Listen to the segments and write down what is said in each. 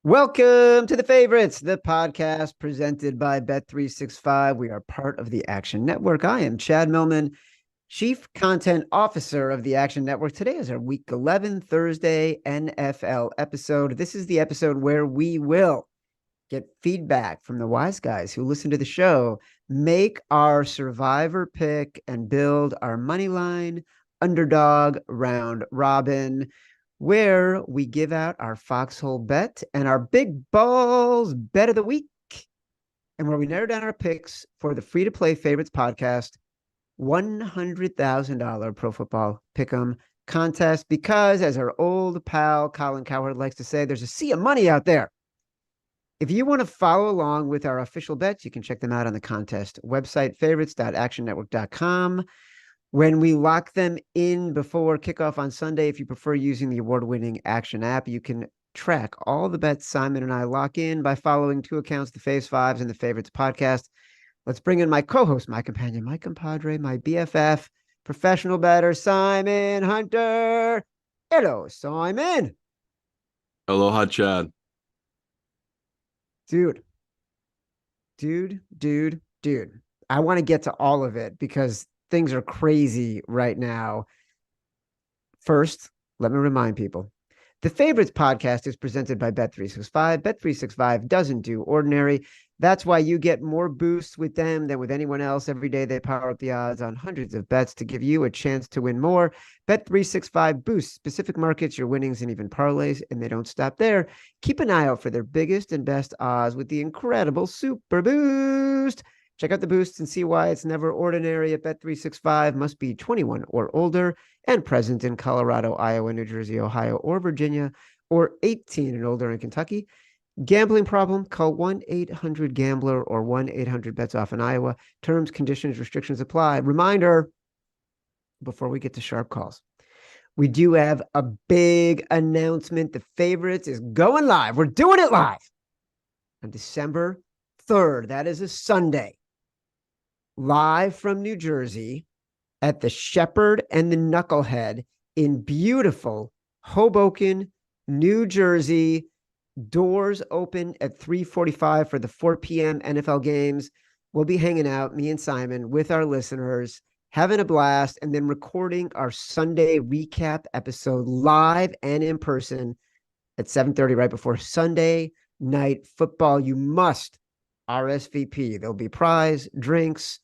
Welcome to The Favorites, the podcast presented by Bet365. We are part of the Action Network. I am Chad Millman, Chief Content Officer of the Action Network. Today is our Week 11 Thursday NFL episode. This is the episode where we will get feedback from the wise guys who listen to the show, make our survivor pick, and build our money line underdog round robin, where we give out our foxhole bet and our big balls bet of the week, and where we narrow down our picks for the free-to-play favorites podcast $100,000 pro football pick'em contest. Because, as our old pal Colin Cowherd likes to say, there's a sea of money out there. If you want to follow along with our official bets, you can check them out on the contest website, favorites.actionnetwork.com. When we lock them in before kickoff on Sunday, if you prefer using the award-winning Action app, you can track all the bets Simon and I lock in by following two accounts, the Faves Fives and the Favorites Podcast. Let's bring in my co-host, my companion, my compadre, my BFF, professional bettor, Simon Hunter. Hello, Simon. Aloha, Chad. Dude. I want to get to all of it because things are crazy right now. First, let me remind people, the Favorites podcast is presented by Bet365. Bet365 doesn't do ordinary. That's why you get more boosts with them than with anyone else. Every day they power up the odds on hundreds of bets to give you a chance to win more. Bet365 boosts specific markets, your winnings, and even parlays, and they don't stop there. Keep an eye out for their biggest and best odds with the incredible Super Boost. Check out the boosts and see why it's never ordinary at Bet365. Must be 21 or older and present in Colorado, Iowa, New Jersey, Ohio, or Virginia, or 18 and older in Kentucky. Gambling problem? Call 1-800-GAMBLER or 1-800-BETS-OFF in Iowa. Terms, conditions, restrictions apply. Reminder, before we get to sharp calls, we do have a big announcement. The Favorites is going live. We're doing it live on December 3rd. That is a Sunday. Live from New Jersey at the Shepherd and the Knucklehead in beautiful Hoboken, New Jersey. Doors open at 3:45 for the 4 p.m. NFL games. We'll be hanging out, me and Simon, with our listeners, having a blast, and then recording our Sunday recap episode live and in person at 7:30 right before Sunday night football. You must RSVP. There'll be prize, drinks,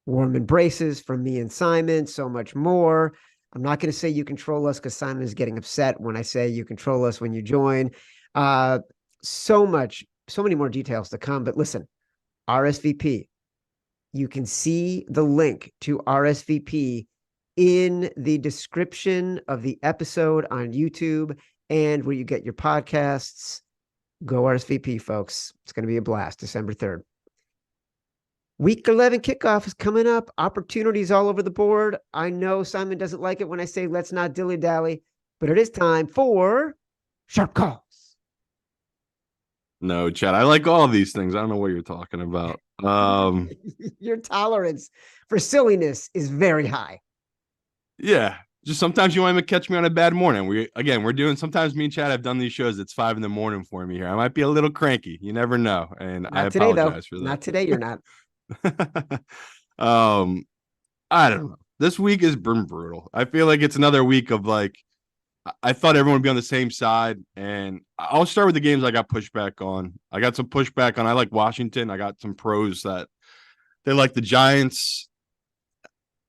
warm embraces from me and Simon, so much more. I'm not going to say you control us because Simon is getting upset when I say you control us when you join. So many more details to come. But listen, RSVP. You can see the link to RSVP in the description of the episode on YouTube and where you get your podcasts. Go RSVP, folks. It's going to be a blast, December 3rd. Week 11 kickoff is coming up. Opportunities all over the board. I know Simon doesn't like it when I say let's not dilly-dally, but it is time for sharp calls. No, Chad, I like all these things. I don't know what you're talking about. Your tolerance for silliness is very high. Yeah, just sometimes you want to catch me on a bad morning. We're doing, sometimes me and Chad have done these shows. It's 5 a.m. for me here. I might be a little cranky. You never know. And Not I today, apologize though. for that. Not today, you're not. I don't know. This week has been brutal. I feel like it's another week of like, I thought everyone would be on the same side, and I'll start with the games I got pushback on. I got some pushback on. I like Washington. I got some pros that they like the Giants.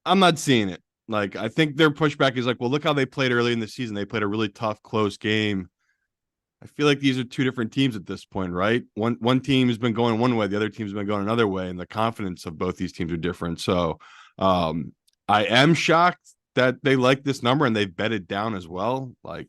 I'm not seeing it. Like, I think their pushback is like, well, look how they played early in the season. They played a really tough, close game. I feel like these are two different teams at this point, right? One team has been going one way, the other team's been going another way, and the confidence of both these teams are different. So I am shocked that they like this number and they've bet it down as well. Like,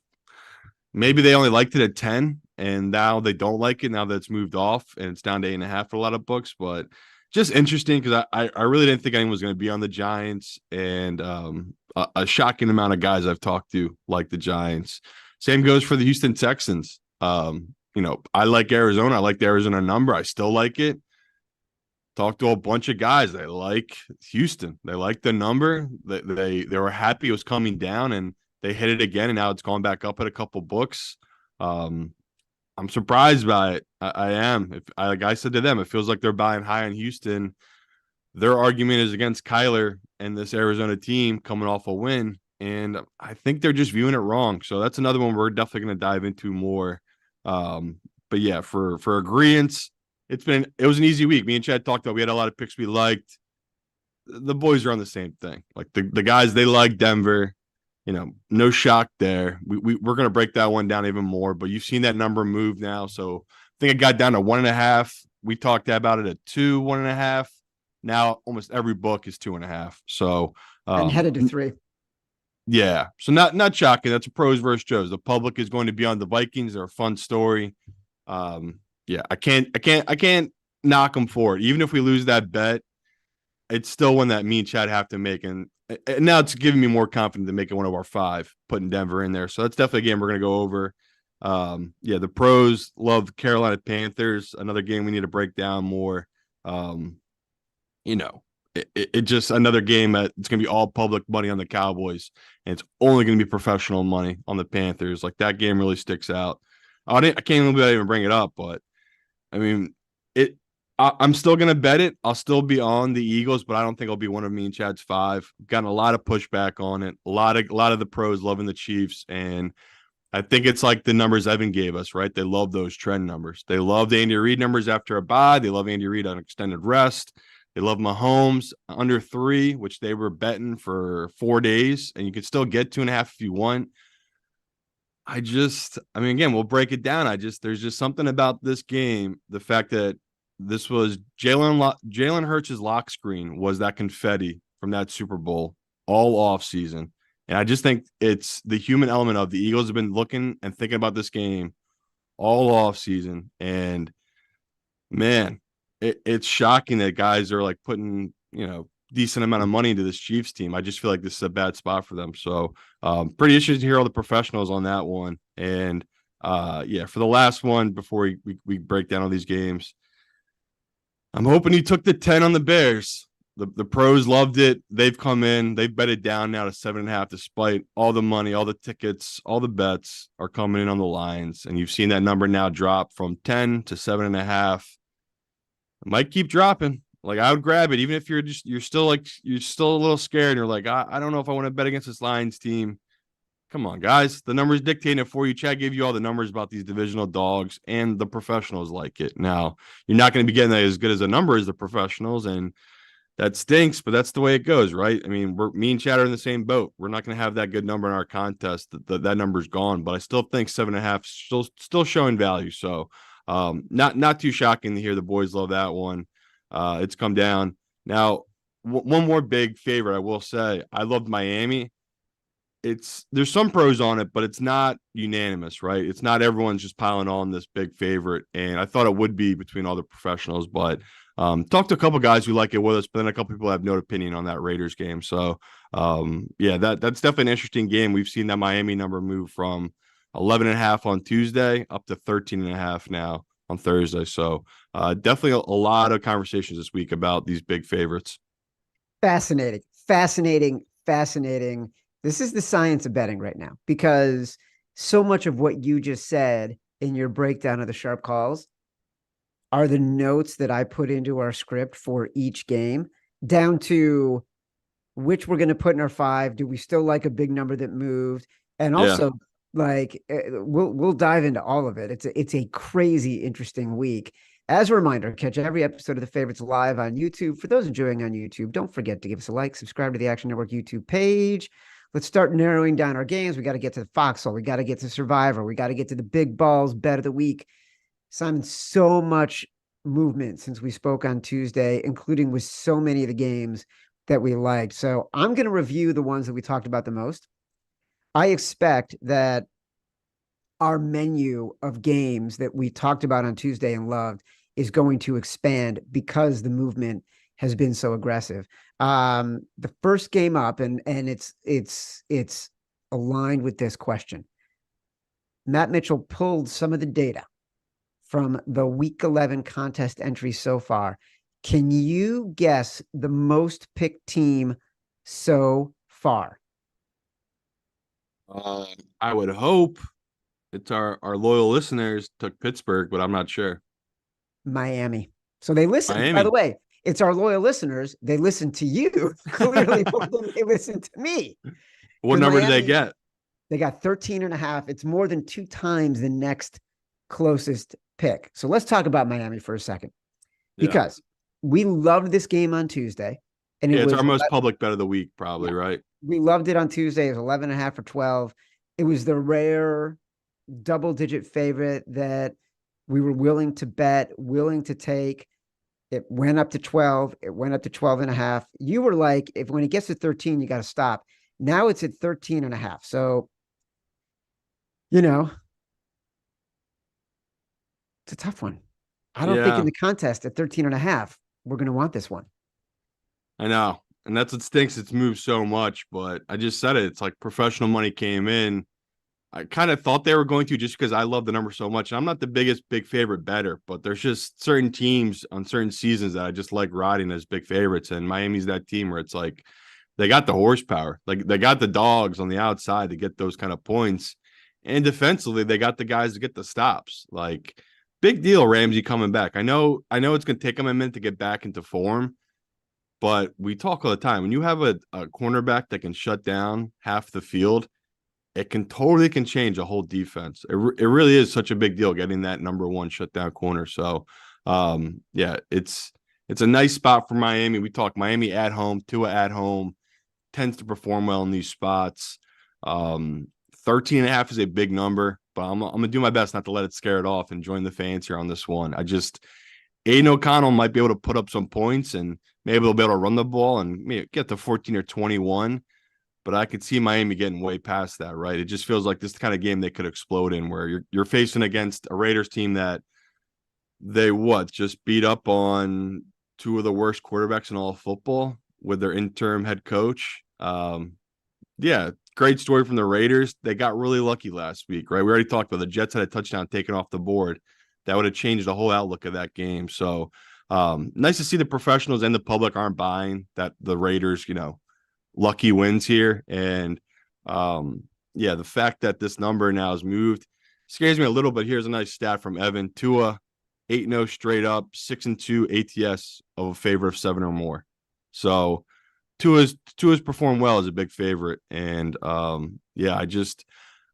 maybe they only liked it at 10 and now they don't like it now that it's moved off and it's down to 8.5 for a lot of books. But just interesting because I really didn't think anyone was going to be on the Giants, and a shocking amount of guys I've talked to like the Giants. Same goes for the Houston Texans. I like Arizona. I like the Arizona number. I still like it. Talked to a bunch of guys. They like Houston. They like the number. They were happy it was coming down, and they hit it again, and now it's gone back up at a couple books. I'm I'm surprised by it. I am. Like I said to them, it feels like they're buying high on Houston. Their argument is against Kyler and this Arizona team coming off a win. And I think they're just viewing it wrong. So that's another one we're definitely going to dive into more. Um, but yeah, for agreeance, it was an easy week. Me and Chad talked about we had a lot of picks we liked. The boys are on the same thing. Like the guys, they like Denver. No shock there. We're going to break that one down even more, but you've seen that number move now. So I think it got down to 1.5. We talked about it at 2, 1.5. Now almost every book is 2.5. So and headed to 3. yeah. So not shocking. That's a pros versus Joes. The public is going to be on the Vikings. They're a fun story. Yeah, I can't knock them for it. Even if we lose that bet, it's still one that me and Chad have to make. And now it's giving me more confidence to make it one of our 5, putting Denver in there. So that's definitely a game we're going to go over. Yeah, the pros love Carolina Panthers. Another game we need to break down more. It just another game that it's going to be all public money on the Cowboys, and it's only going to be professional money on the Panthers. Like that game really sticks out. I can't even bring it up, but I mean, I'm still going to bet it. I'll still be on the Eagles, but I don't think it'll be one of me and Chad's 5. Gotten a lot of pushback on it. A lot of the pros loving the Chiefs, and I think it's like the numbers Evan gave us, right? They love those trend numbers. They love the Andy Reid numbers after a bye. They love Andy Reid on extended rest. They love Mahomes under 3, which they were betting for 4 days, and you could still get 2.5 if you want. Again, we'll break it down. There's just something about this game. The fact that this was Jalen Hurts' lock screen was that confetti from that Super Bowl all off season. And I just think it's the human element of the Eagles have been looking and thinking about this game all off season. And man, it's shocking that guys are like putting, decent amount of money into this Chiefs team. I just feel like this is a bad spot for them. So pretty interesting to hear all the professionals on that one. And yeah, for the last one before we break down all these games, I'm hoping he took the 10 on the Bears. The pros loved it. They've come in. They've bet it down now to 7.5, despite all the money, all the tickets, all the bets are coming in on the lines. And you've seen that number now drop from 10 to 7.5. It might keep dropping. Like I would grab it, even if you're still a little scared. And you're like, I don't know if I want to bet against this Lions team. Come on, guys. The numbers dictating it for you. Chad gave you all the numbers about these divisional dogs, and the professionals like it. Now, you're not going to be getting that as good as a number as the professionals, and that stinks, but that's the way it goes, right? I mean, me and Chad are in the same boat. We're not going to have that good number in our contest. That number's gone, but I still think 7.5 still showing value. So, not too shocking to hear the boys love that one. It's come down now. One more big favorite, I will say. I loved Miami. There's some pros on it, but it's not unanimous, right? It's not everyone's just piling on this big favorite, and I thought it would be between all the professionals, but talked to a couple guys who like it with us, but then a couple people have no opinion on that Raiders game. So yeah, that's definitely an interesting game. We've seen that Miami number move from 11.5 on Tuesday up to 13.5 now on Thursday. So definitely a lot of conversations this week about these big favorites. Fascinating. This is the science of betting right now, because so much of what you just said in your breakdown of the sharp calls are the notes that I put into our script for each game, down to which we're going to put in our 5. Do we still like a big number that moved? And also, we'll dive into all of it. It's a crazy, interesting week. As a reminder, catch every episode of The Favorites live on YouTube. For those enjoying on YouTube, don't forget to give us a like, subscribe to the Action Network YouTube page. Let's start narrowing down our games. We got to get to the Foxhole. We got to get to Survivor. We got to get to the big balls bet of the week. Simon, so much movement since we spoke on Tuesday, including with so many of the games that we liked. So I'm going to review the ones that we talked about the most. I expect that our menu of games that we talked about on Tuesday and loved is going to expand because the movement has been so aggressive. The first game up, and it's aligned with this question. Matt Mitchell pulled some of the data from the week 11 contest entry so far. Can you guess the most picked team so far? I would hope It's our loyal listeners took Pittsburgh, but I'm not sure. Miami. So they listen. By the Miami. way, it's our loyal listeners. They listen to you clearly more than they listen to me. What Because number did they Miami, get? they got 13 and a half. It's more than 2 times the next closest pick. So let's talk about Miami for a second, Yeah. because we loved this game on Tuesday. And it Yeah, it's our was, most public bet of the week, yeah, probably, right? we loved it on Tuesday. It was 11 and a half for 12. It was the rare double digit favorite that we were willing to bet, willing to take. It went up to 12. It went up to 12 and a half. You were like, if when it gets to 13, you got to stop. Now it's at 13 and a half. So, you know, it's a tough one. I don't think in Yeah, the contest at 13 and a half, we're going to want this one. I know. And that's what stinks. It's moved so much, but I just said it. It's like professional money came in. I kind of thought they were going to just because I love the number so much. And I'm not the biggest big favorite better, but there's just certain teams on certain seasons that I just like riding as big favorites. And Miami's that team where it's like they got the horsepower, like they got the dogs on the outside to get those kind of points. And defensively, they got the guys to get the stops. Like big deal, Ramsey coming back. I know it's gonna take him a minute to get back into form, but we talk all the time. When you have a cornerback that can shut down half the field, it can change a whole defense. It really is such a big deal getting that number one shutdown corner. So, yeah, it's a nice spot for Miami. We talk Miami at home, Tua at home, tends to perform well in these spots. 13 and a half is a big number, but I'm gonna do my best not to let it scare it off and join the fans here on this one. Aiden O'Connell might be able to put up some points and maybe they'll be able to run the ball and maybe get to 14 or 21. But I could see Miami getting way past that, right? It just feels like this kind of game they could explode in where you're facing against a Raiders team that they just beat up on two of the worst quarterbacks in all of football with their interim head coach. Yeah, great story from the Raiders. They got really lucky last week, right? We already talked about the Jets had a touchdown taken off the board. That would have changed the whole outlook of that game. So nice to see the professionals and the public aren't buying that the Raiders, lucky wins here. And yeah, the fact that this number now has moved scares me a little bit. Here's a nice stat from Evan. Tua, 8-0 straight up, 6-2 ATS of a favor of 7 or more. So Tua's performed well as a big favorite. And yeah,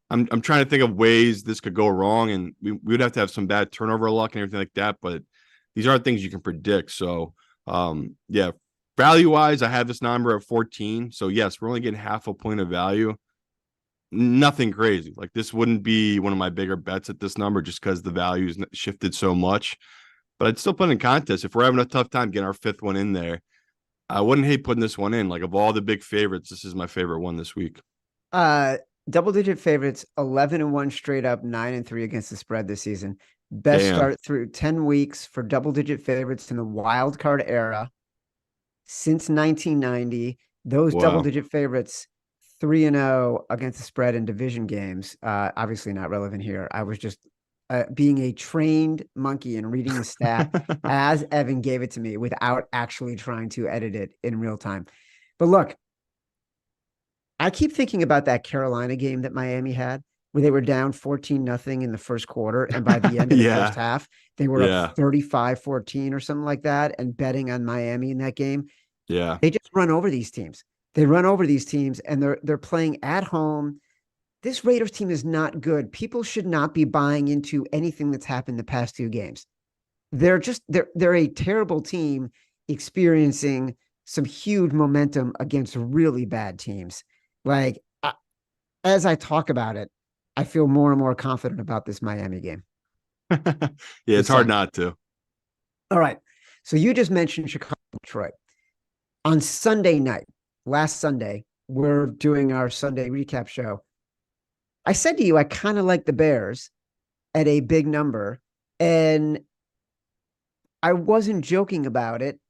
I'm trying to think of ways this could go wrong, and we would have to have some bad turnover luck and everything like that, but these aren't things you can predict. So yeah, value wise, I have this number at 14. So yes, we're only getting half a point of value. Nothing crazy. Like this wouldn't be one of my bigger bets at this number just because the value's shifted so much. But I'd still put in contest. If we're having a tough time getting our fifth one in there, I wouldn't hate putting this one in. Like of all the big favorites, this is my favorite one this week. Double digit favorites, 11-1 straight up, 9-3 against the spread this season. Best Damn. start through 10 weeks for double digit favorites in the wild card era since 1990. Those double Wow. digit favorites, 3-0 against the spread in division games. Obviously not relevant here. I was just being a trained monkey and reading the stat as Evan gave it to me without actually trying to edit it in real time. But look, I keep thinking about that Carolina game that Miami had where they were down 14-0 in the first quarter. And by the end of the first Yeah. half, they were Yeah. up 35-14 or something like that. And betting on Miami in that game, Yeah. they just run over these teams. They run over these teams and they're playing at home. This Raiders team is not good. People should not be buying into anything that's happened the past 2 games. They're a terrible team experiencing some huge momentum against really bad teams. Like, as I talk about it, I feel more and more confident about this Miami game. Yeah, it's hard not to. All right. So you just mentioned Chicago, Detroit. On Sunday night, last Sunday, we're doing our Sunday recap show. I said to you, I kind of like the Bears at a big number, and I wasn't joking about it.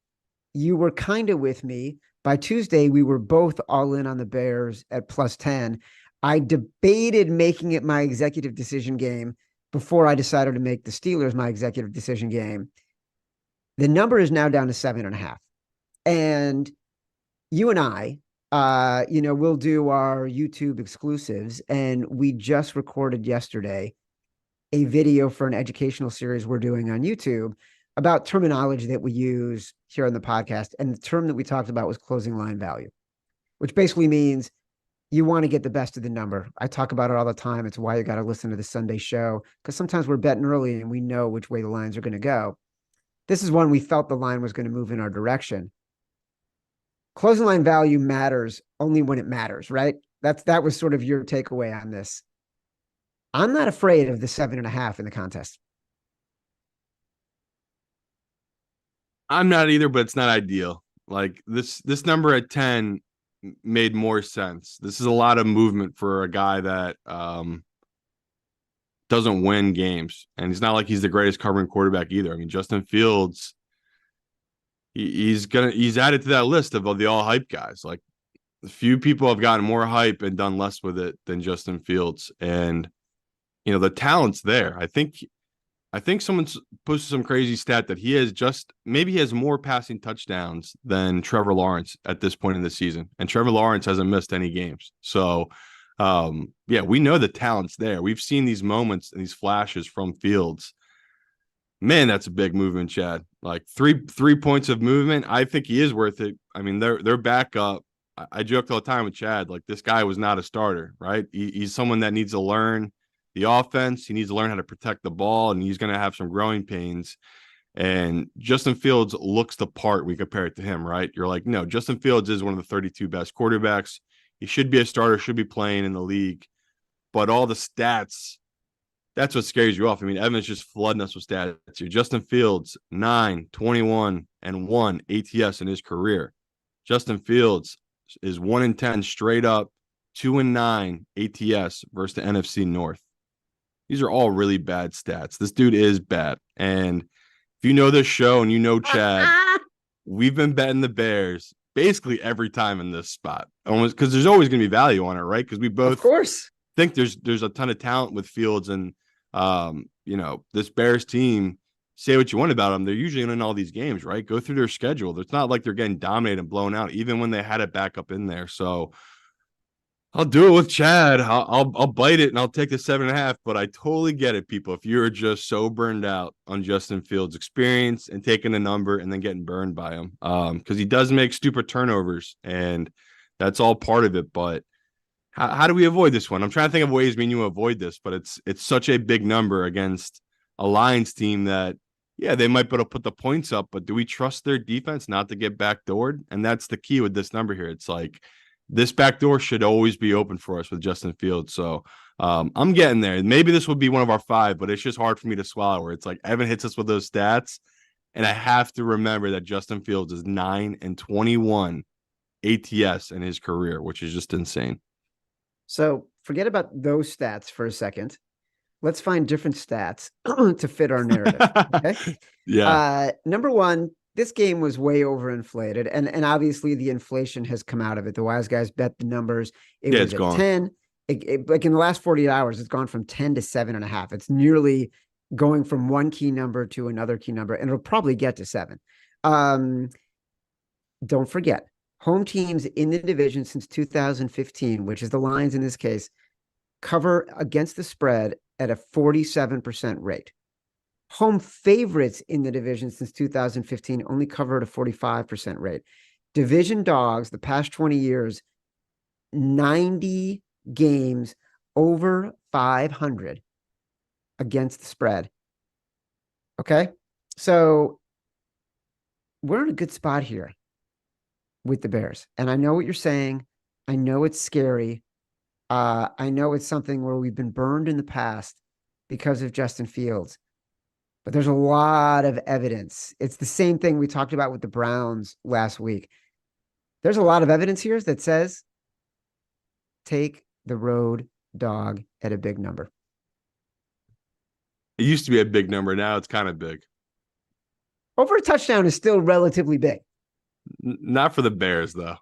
You were kind of with me. By Tuesday, we were both all in on the Bears at +10. I debated making it my executive decision game before I decided to make the Steelers my executive decision game. The number is now down to 7.5. And you and I We'll do our YouTube exclusives, and we just recorded yesterday a video for an educational series we're doing on YouTube about terminology that we use here on the podcast. And the term that we talked about was closing line value, which basically means you want to get the best of the number. I talk about it all the time. It's why you got to listen to the Sunday show, because sometimes we're betting early and we know which way the lines are going to go. This is one we felt the line was going to move in our direction. Closing line value matters only when it matters, right? That was sort of your takeaway on this. I'm not afraid of the 7.5 in the contest. I'm not either, but it's not ideal. Like this number at 10 made more sense. This is a lot of movement for a guy that doesn't win games, and he's not like he's the greatest covering quarterback either. I mean, Justin Fields, he's added to that list of the all hype guys. Like, a few people have gotten more hype and done less with it than Justin Fields, and the talent's there. I think someone's posted some crazy stat that he has more passing touchdowns than Trevor Lawrence at this point in the season. And Trevor Lawrence hasn't missed any games. So, we know the talent's there. We've seen these moments and these flashes from Fields. Man, that's a big movement, Chad. Like three points of movement. I think he is worth it. I mean, they're back up. I joked all the time with Chad, like, this guy was not a starter, right? He's someone that needs to learn the offense. He needs to learn how to protect the ball, and he's going to have some growing pains. And Justin Fields looks the part. We compare it to him, right? You're like, no, Justin Fields is one of the 32 best quarterbacks. He should be a starter, should be playing in the league. But all the stats, that's what scares you off. I mean, Evan's just flooding us with stats here. Justin Fields, 9, 21, and 1 ATS in his career. Justin Fields is 1-10 straight up, 2-9 ATS versus the NFC North. These are all really bad stats. This dude is bad. And if you know this show and you know Chad, we've been betting the Bears basically every time in this spot, almost, because there's always going to be value on it, right? Because we both, of course, think there's a ton of talent with Fields, and this Bears team. Say what you want about them, they're usually in all these games, right? Go through their schedule. It's not like they're getting dominated and blown out, even when they had it back up in there. So I'll do it with Chad. I'll bite it and I'll take the 7.5. But I totally get it, people. If you're just so burned out on Justin Fields' experience and taking the number and then getting burned by him, because he does make stupid turnovers, and that's all part of it. But how do we avoid this one? I'm trying to think of ways me and you avoid this, but it's such a big number against a Lions team that, yeah, they might be able to put the points up, but do we trust their defense not to get backdoored? And that's the key with this number here. It's like, this backdoor should always be open for us with Justin Fields. So I'm getting there. Maybe this would be one of our 5, but it's just hard for me to swallow, where it's like Evan hits us with those stats, and I have to remember that Justin Fields is 9-21 ATS in his career, which is just insane. So forget about those stats for a second. Let's find different stats to fit our narrative. Okay. Yeah. Number one, this game was way overinflated, and obviously the inflation has come out of it. The wise guys bet the numbers. It was at gone. 10. Like in the last 48 hours, it's gone from 10 to 7.5. It's nearly going from one key number to another key number, and it'll probably get to 7. Don't forget, home teams in the division since 2015, which is the Lions in this case, cover against the spread at a 47% rate. Home favorites in the division since 2015 only cover at a 45% rate. Division dogs, the past 20 years, 90 games over 500 against the spread. Okay? So we're in a good spot here with the Bears. And I know what you're saying. I know it's scary. I know it's something where we've been burned in the past because of Justin Fields, but there's a lot of evidence. It's the same thing we talked about with the Browns last week. There's a lot of evidence here that says take the road dog at a big number. It used to be a big number. Now it's kind of big. Over a touchdown is still relatively big. Not for the Bears, though.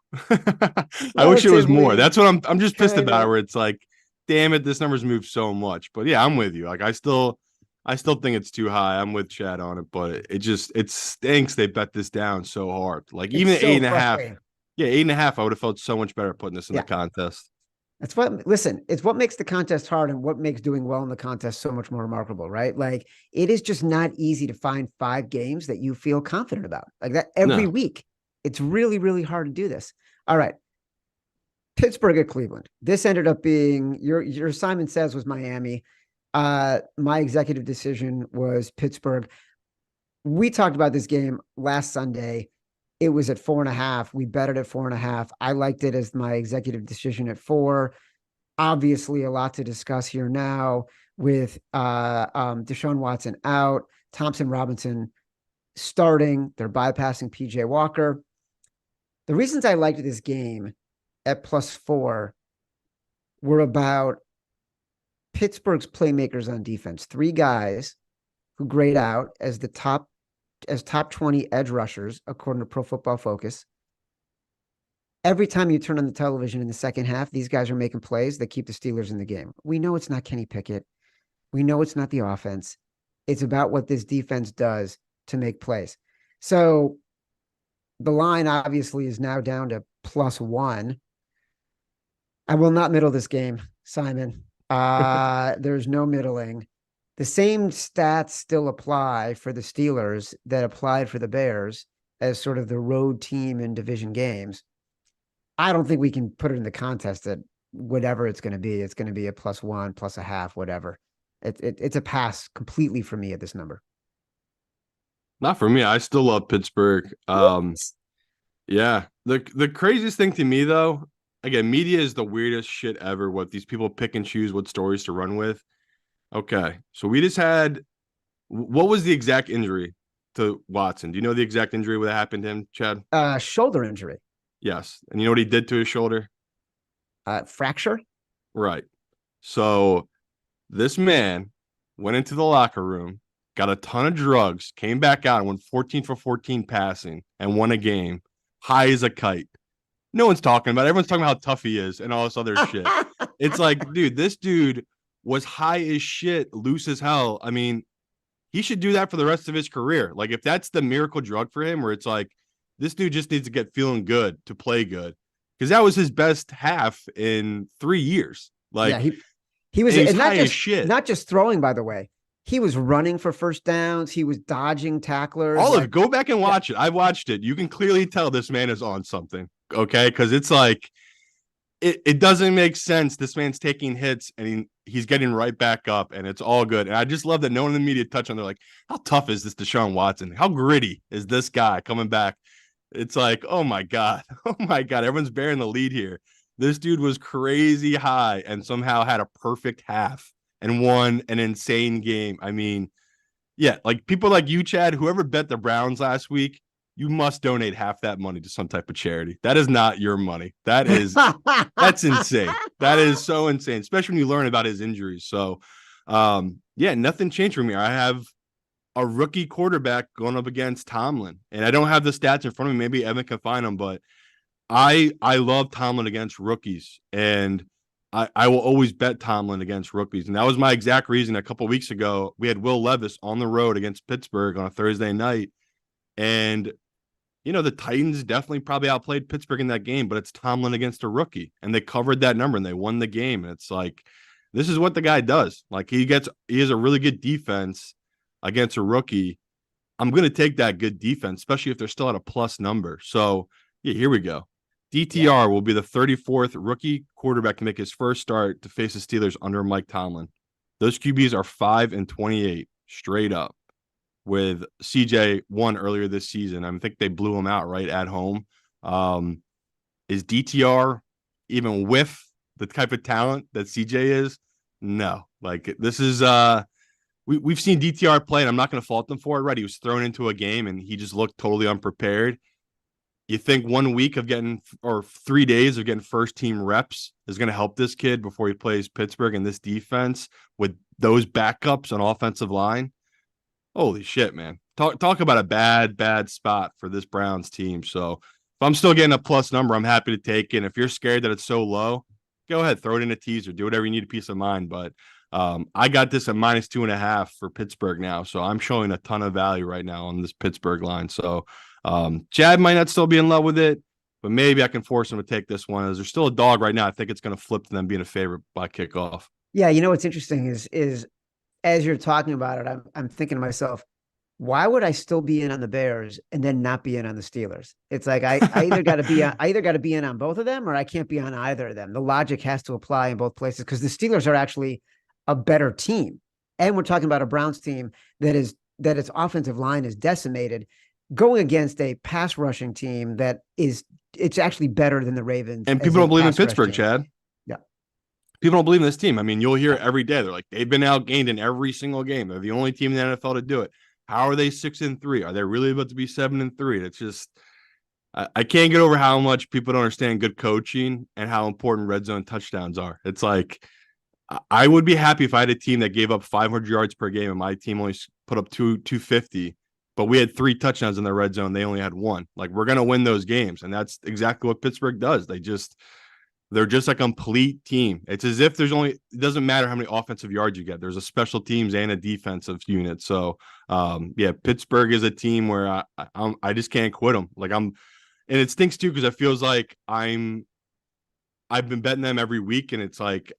I wish it was more. That's what I'm just pissed about it, where it's like, damn it, this number's moved so much. But yeah, I'm with you. Like, I still think it's too high. I'm with Chad on it, but it stinks they bet this down so hard. Like, even so 8.5. Yeah, 8.5. I would have felt so much better putting this in the Yeah. contest. That's what, listen, it's what makes the contest hard and what makes doing well in the contest so much more remarkable, right? Like, it is just not easy to find 5 games that you feel confident about like that every No. week. It's really, really hard to do this. All right. Pittsburgh at Cleveland. This ended up being your Simon Says was Miami. My executive decision was Pittsburgh. We talked about this game last Sunday. It was at 4.5. We bet it at 4.5. I liked it as my executive decision at 4. Obviously, a lot to discuss here now with Deshaun Watson out, Thompson Robinson starting. They're bypassing PJ Walker. The reasons I liked this game at +4 were about Pittsburgh's playmakers on defense. 3 guys who grade out as top 20 edge rushers, according to Pro Football Focus. Every time you turn on the television in the second half, these guys are making plays that keep the Steelers in the game. We know it's not Kenny Pickett. We know it's not the offense. It's about what this defense does to make plays. So the line obviously is now down to +1. I will not middle this game, Simon. There's no middling. The same stats still apply for the Steelers that applied for the Bears as sort of the road team in division games. I don't think we can put it in the contest at whatever it's going to be. It's going to be a +1, +0.5, whatever. It's a pass completely for me at this number. Not for me. I still love Pittsburgh. Yeah. The craziest thing to me though, again, media is the weirdest shit ever. What these people pick and choose what stories to run with. Okay. So we just had what was the exact injury to Watson? Do you know the exact injury that happened to him, Chad? Shoulder injury. Yes. And you know what he did to his shoulder? Fracture. Right. So this man went into the locker room, got a ton of drugs, came back out and went 14 for 14 passing and won a game, high as a kite. No one's talking about it. Everyone's talking about how tough he is and all this other shit. It's like, dude, this dude was high as shit, loose as hell. I mean, he should do that for the rest of his career. Like, if that's the miracle drug for him, where it's like, this dude just needs to get feeling good to play good. Because that was his best half in 3 years. Like, yeah, he was, and he's and high as shit. Not just throwing, by the way. He was running for first downs. He was dodging tacklers. All of it. Go back and watch it. I watched it. You can clearly tell this man is on something. Okay. Because it's like, it doesn't make sense. This man's taking hits and he's getting right back up and it's all good. And I just love that no one in the media touch on. They're like, how tough is this Deshaun Watson? How gritty is this guy coming back? It's like, oh my God. Oh my God. Everyone's bearing the lead here. This dude was crazy high and somehow had a perfect half and won an insane game. I mean, yeah, like people like you, Chad, whoever bet the Browns last week, you must donate half that money to some type of charity. That is not your money. That's insane. That is so insane, especially when you learn about his injuries. So, yeah, nothing changed for me. I have a rookie quarterback going up against Tomlin, and I don't have the stats in front of me. Maybe Evan can find them, but I love Tomlin against rookies, and I will always bet Tomlin against rookies. And that was my exact reason. A couple of weeks ago, we had Will Levis on the road against Pittsburgh on a Thursday night, and you know, the Titans definitely probably outplayed Pittsburgh in that game, but it's Tomlin against a rookie, and they covered that number and they won the game. And it's like, this is what the guy does. Like, he has a really good defense against a rookie. I'm going to take that good defense, especially if they're still at a plus number. So, yeah, here we go. DTR will be the 34th rookie quarterback to make his first start to face the Steelers under Mike Tomlin. Those QBs are 5 and 28 straight up, with CJ won earlier this season. I think they blew him out right at home. Is DTR even with the type of talent that CJ is? No. Like, this is we've seen DTR play, and I'm not going to fault him for it, right? He was thrown into a game and he just looked totally unprepared. You think 1 week of getting, or 3 days of getting first team reps is going to help this kid before he plays Pittsburgh and this defense with those backups on offensive line? Holy shit, man. Talk about a bad spot for this Browns team. So if I'm still getting a plus number, I'm happy to take it. And if you're scared that it's so low, go ahead, throw it in a teaser, do whatever you need, a peace of mind. But I got this at -2.5 for Pittsburgh now. So I'm showing a ton of value right now on this Pittsburgh line. So Chad might not still be in love with it, but maybe I can force them to take this one. As they're still a dog right now, I think it's going to flip to them being a favorite by kickoff. Yeah, you know what's interesting is as you're talking about it, I'm thinking to myself, why would I still be in on the Bears and then not be in on the Steelers? It's like I either got to be on, I either got to be in on both of them or I can't be on either of them. The logic has to apply in both places because the Steelers are actually a better team, and we're talking about a Browns team that its offensive line is decimated, going against a pass rushing team that is it's actually better than the Ravens. And people don't believe in Pittsburgh, team. Chad. Yeah. People don't believe in this team. I mean, you'll hear it every day. They're like, they've been outgained in every single game. They're the only team in the NFL to do it. How are they 6-3? Are they really about to be 7-3? It's just, I can't get over how much people don't understand good coaching and how important red zone touchdowns are. It's like, I would be happy if I had a team that gave up 500 yards per game and my team only put up 250, but we had 3 touchdowns in the red zone. They only had 1. Like, we're going to win those games. And that's exactly what Pittsburgh does. They're just a complete team. It's as if it doesn't matter how many offensive yards you get. There's a special teams and a defensive unit. So, yeah, Pittsburgh is a team where I just can't quit them. And it stinks too because it feels like I've been betting them every week, and it's like,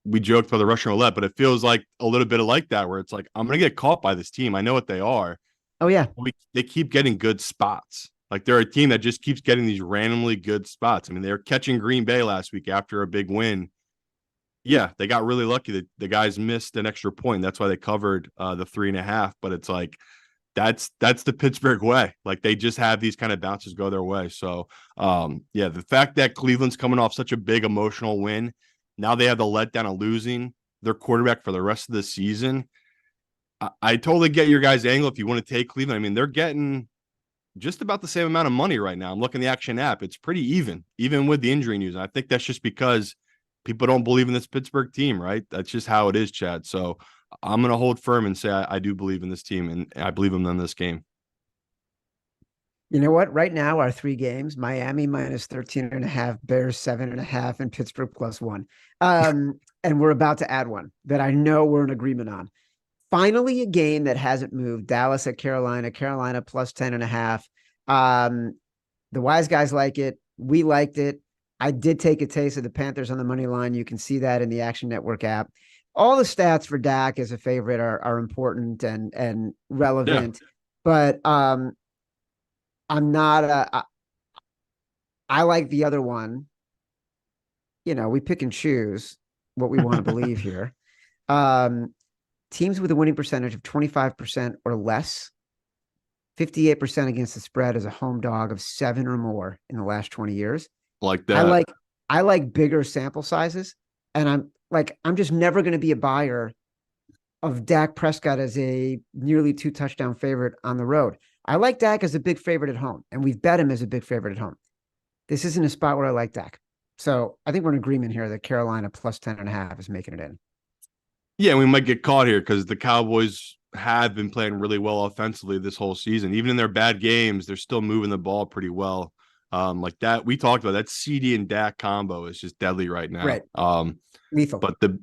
we joked about the Russian roulette, but it feels like a little bit of like that, where it's like, I'm gonna get caught by this team. I know what they are. Oh yeah, they keep getting good spots. Like, they're a team that just keeps getting these randomly good spots. I mean, they were catching Green Bay last week after a big win. Yeah, they got really lucky. The guys missed an extra point. That's why they covered the 3.5. But it's like, that's the Pittsburgh way. Like, they just have these kind of bounces go their way. So, yeah, the fact that Cleveland's coming off such a big emotional win, now they have the letdown of losing their quarterback for the rest of the season. I totally get your guys' angle if you want to take Cleveland. I mean, they're getting just about the same amount of money right now. I'm looking at the Action app. It's pretty even with the injury news. And I think that's just because people don't believe in this Pittsburgh team, right? That's just how it is, Chad. So I'm going to hold firm and say I do believe in this team, and I believe in them in this game. You know what? Right now, our 3 games: Miami minus 13.5, Bears 7.5, and Pittsburgh +1. And we're about to add one that I know we're in agreement on. Finally, a game that hasn't moved: Dallas at Carolina, Carolina +10.5. The wise guys like it. We liked it. I did take a taste of the Panthers on the money line. You can see that in the Action Network app. All the stats for Dak as a favorite are important and relevant, but I'm not I like the other one. We pick and choose what we want to believe here. Teams with a winning percentage of 25% or less, 58% against the spread as a home dog of 7 or more in the last 20 years. Like that. I like bigger sample sizes, and I'm just never going to be a buyer of Dak Prescott as a nearly 2 touchdown favorite on the road. I like Dak as a big favorite at home, and we've bet him as a big favorite at home. This isn't a spot where I like Dak. So I think we're in agreement here that Carolina +10.5 is making it in. Yeah, we might get caught here because the Cowboys have been playing really well offensively this whole season. Even in their bad games, they're still moving the ball pretty well. Like that, we talked about that CD and Dak combo is just deadly right now. Right. Lethal. But the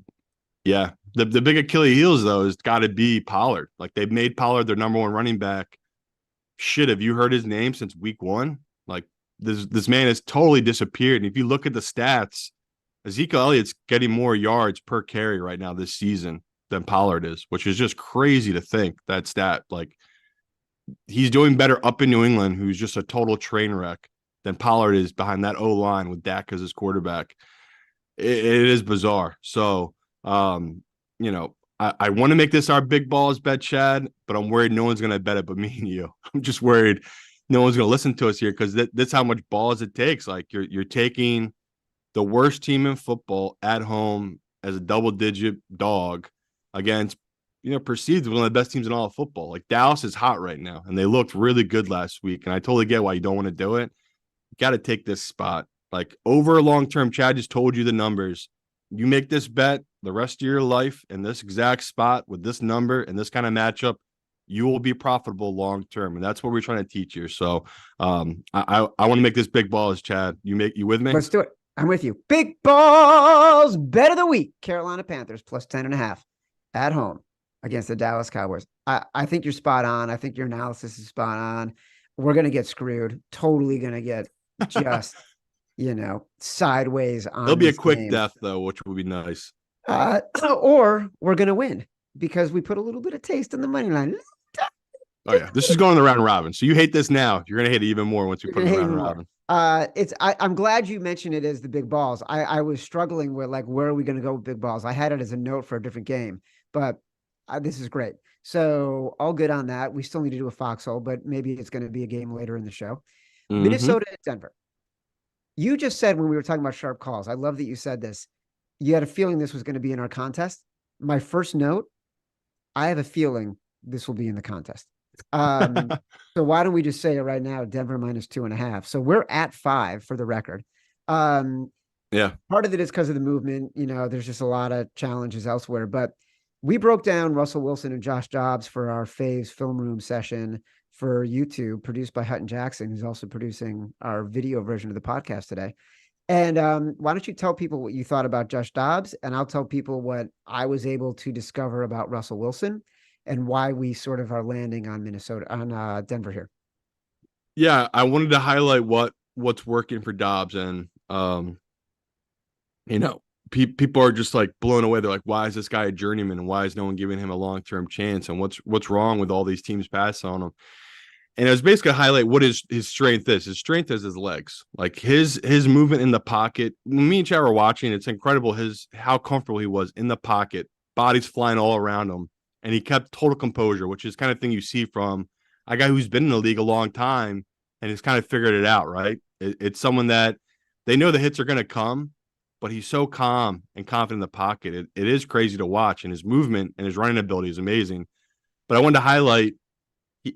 big Achilles heels though has got to be Pollard. Like, they've made Pollard their number 1 running back. Shit, have you heard his name since week 1? Like, this man has totally disappeared. And if you look at the stats, Ezekiel Elliott's getting more yards per carry right now this season than Pollard is, which is just crazy to think that stat. Like, he's doing better up in New England, who's just a total train wreck, than Pollard is behind that O-line with Dak as his quarterback. It is bizarre. So, I want to make this our big balls bet, Chad, but I'm worried no one's going to bet it but me and you. I'm just worried no one's going to listen to us here because that's how much balls it takes. Like, you're taking the worst team in football at home as a double-digit dog against, perceived as one of the best teams in all of football. Like, Dallas is hot right now, and they looked really good last week, and I totally get why you don't want to do it. You got to take this spot. Like, over a long term, Chad just told you the numbers. You make this bet the rest of your life in this exact spot with this number and this kind of matchup, you will be profitable long term, and that's what we're trying to teach you. So, I want to make this big balls, Chad. You with me? Let's do it. I'm with you. Big balls bet of the week: Carolina Panthers +10.5 at home against the Dallas Cowboys. I think you're spot on. I think your analysis is spot on. we're going to get screwed. Totally going to get just, sideways It'll on be a this quick game. death though, which would be nice. Or we're going to win because we put a little bit of taste in the money line. Oh yeah, this is going in the round robin. So you hate this now. You're gonna hate it even more once we You're put it gonna in the hate round even more. robin. I'm glad you mentioned it as the big balls. I was struggling with like, where are we going to go with big balls? I had it as a note for a different game, but this is great. So all good on that. We still need to do a foxhole, but maybe it's going to be a game later in the show. Mm-hmm. Minnesota and Denver. You just said when we were talking about sharp calls, I love that you said this. You had a feeling this was going to be in our contest. My first note, I have a feeling this will be in the contest. So why don't we just say it right now? Denver -2.5. So we're at 5 for the record. Yeah. Part of it is because of the movement. There's just a lot of challenges elsewhere. But we broke down Russell Wilson and Josh Dobbs for our Faves Film Room session for YouTube, produced by Hutton Jackson, who's also producing our video version of the podcast today. And why don't you tell people what you thought about Josh Dobbs, and I'll tell people what I was able to discover about Russell Wilson and why we sort of are landing on Denver here. Yeah, I wanted to highlight what's working for Dobbs, and people are just like blown away. They're like, why is this guy a journeyman? And why is no one giving him a long-term chance? And what's wrong with all these teams passing on him? And it was basically highlight what his strength is. His strength is his legs, like his movement in the pocket. When me and Chad were watching, it's incredible how comfortable he was in the pocket, bodies flying all around him, and he kept total composure, which is kind of thing you see from a guy who's been in the league a long time and has kind of figured it out. Right? It's someone that they know the hits are going to come, but he's so calm and confident in the pocket. It is crazy to watch, and his movement and his running ability is amazing. But I wanted to highlight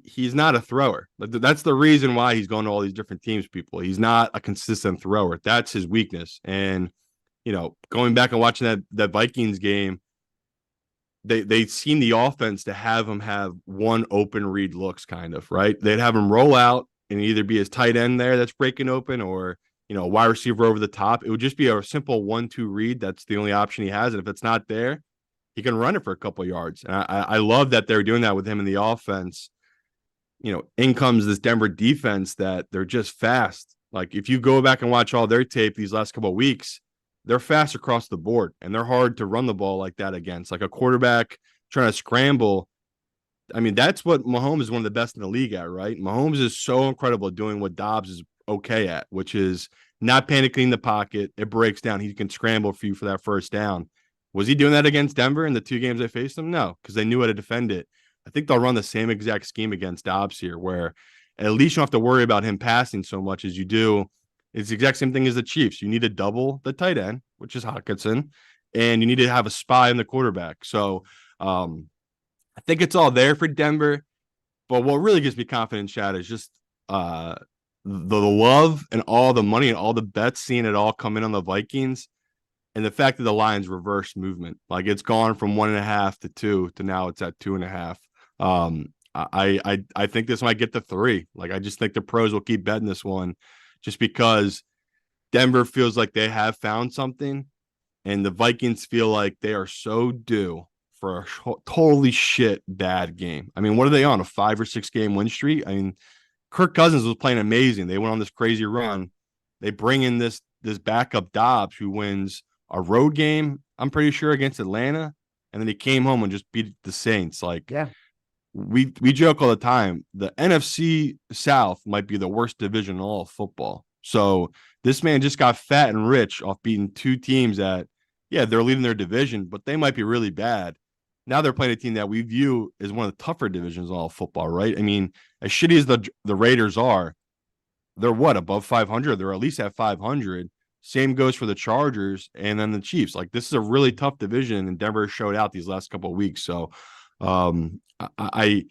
he's not a thrower. That's the reason why he's going to all these different teams, people. He's not a consistent thrower. That's his weakness. And, going back and watching that Vikings game, they seen the offense to have him have one open read looks kind of, right? They'd have him roll out and either be his tight end there that's breaking open or, a wide receiver over the top. It would just be a simple 1-2 read. That's the only option he has. And if it's not there, he can run it for a couple of yards. And I love that they're doing that with him in the offense. In comes this Denver defense that they're just fast. Like if you go back and watch all their tape these last couple of weeks, they're fast across the board and they're hard to run the ball like that against. Like a quarterback trying to scramble. I mean, that's what Mahomes is one of the best in the league at, right? Mahomes is so incredible at doing what Dobbs is okay at, which is not panicking in the pocket. It breaks down. He can scramble for you for that first down. Was he doing that against Denver in the 2 games they faced him? No, because they knew how to defend it. I think they'll run the same exact scheme against Dobbs here, where at least you don't have to worry about him passing so much as you do. It's the exact same thing as the Chiefs. You need to double the tight end, which is Hockenson, and you need to have a spy in the quarterback. So I think it's all there for Denver. But what really gives me confidence, Chad, is just the love and all the money and all the bets, seeing it all come in on the Vikings. And the fact that the Lions reverse movement, like it's gone from 1.5 to 2 to now it's at 2.5. I think this might get to 3. Like I just think the pros will keep betting this one, just because Denver feels like they have found something, and the Vikings feel like they are so due for a totally shit bad game. I mean, what are they on, a 5 or 6 game win streak? I mean, Kirk Cousins was playing amazing. They went on this crazy run. They bring in this backup Dobbs who wins a road game, I'm pretty sure, against Atlanta, and then he came home and just beat the Saints. Like, yeah, we joke all the time, the NFC South might be the worst division in all of football. So this man just got fat and rich off beating 2 teams that, yeah, they're leading their division, but they might be really bad. Now they're playing a team that we view as one of the tougher divisions in all of football, right? I mean, as shitty as the Raiders are, they're what, above 500? They're at least at 500. Same goes for the Chargers and then the Chiefs. Like, this is a really tough division, and Denver showed out these last couple of weeks. So I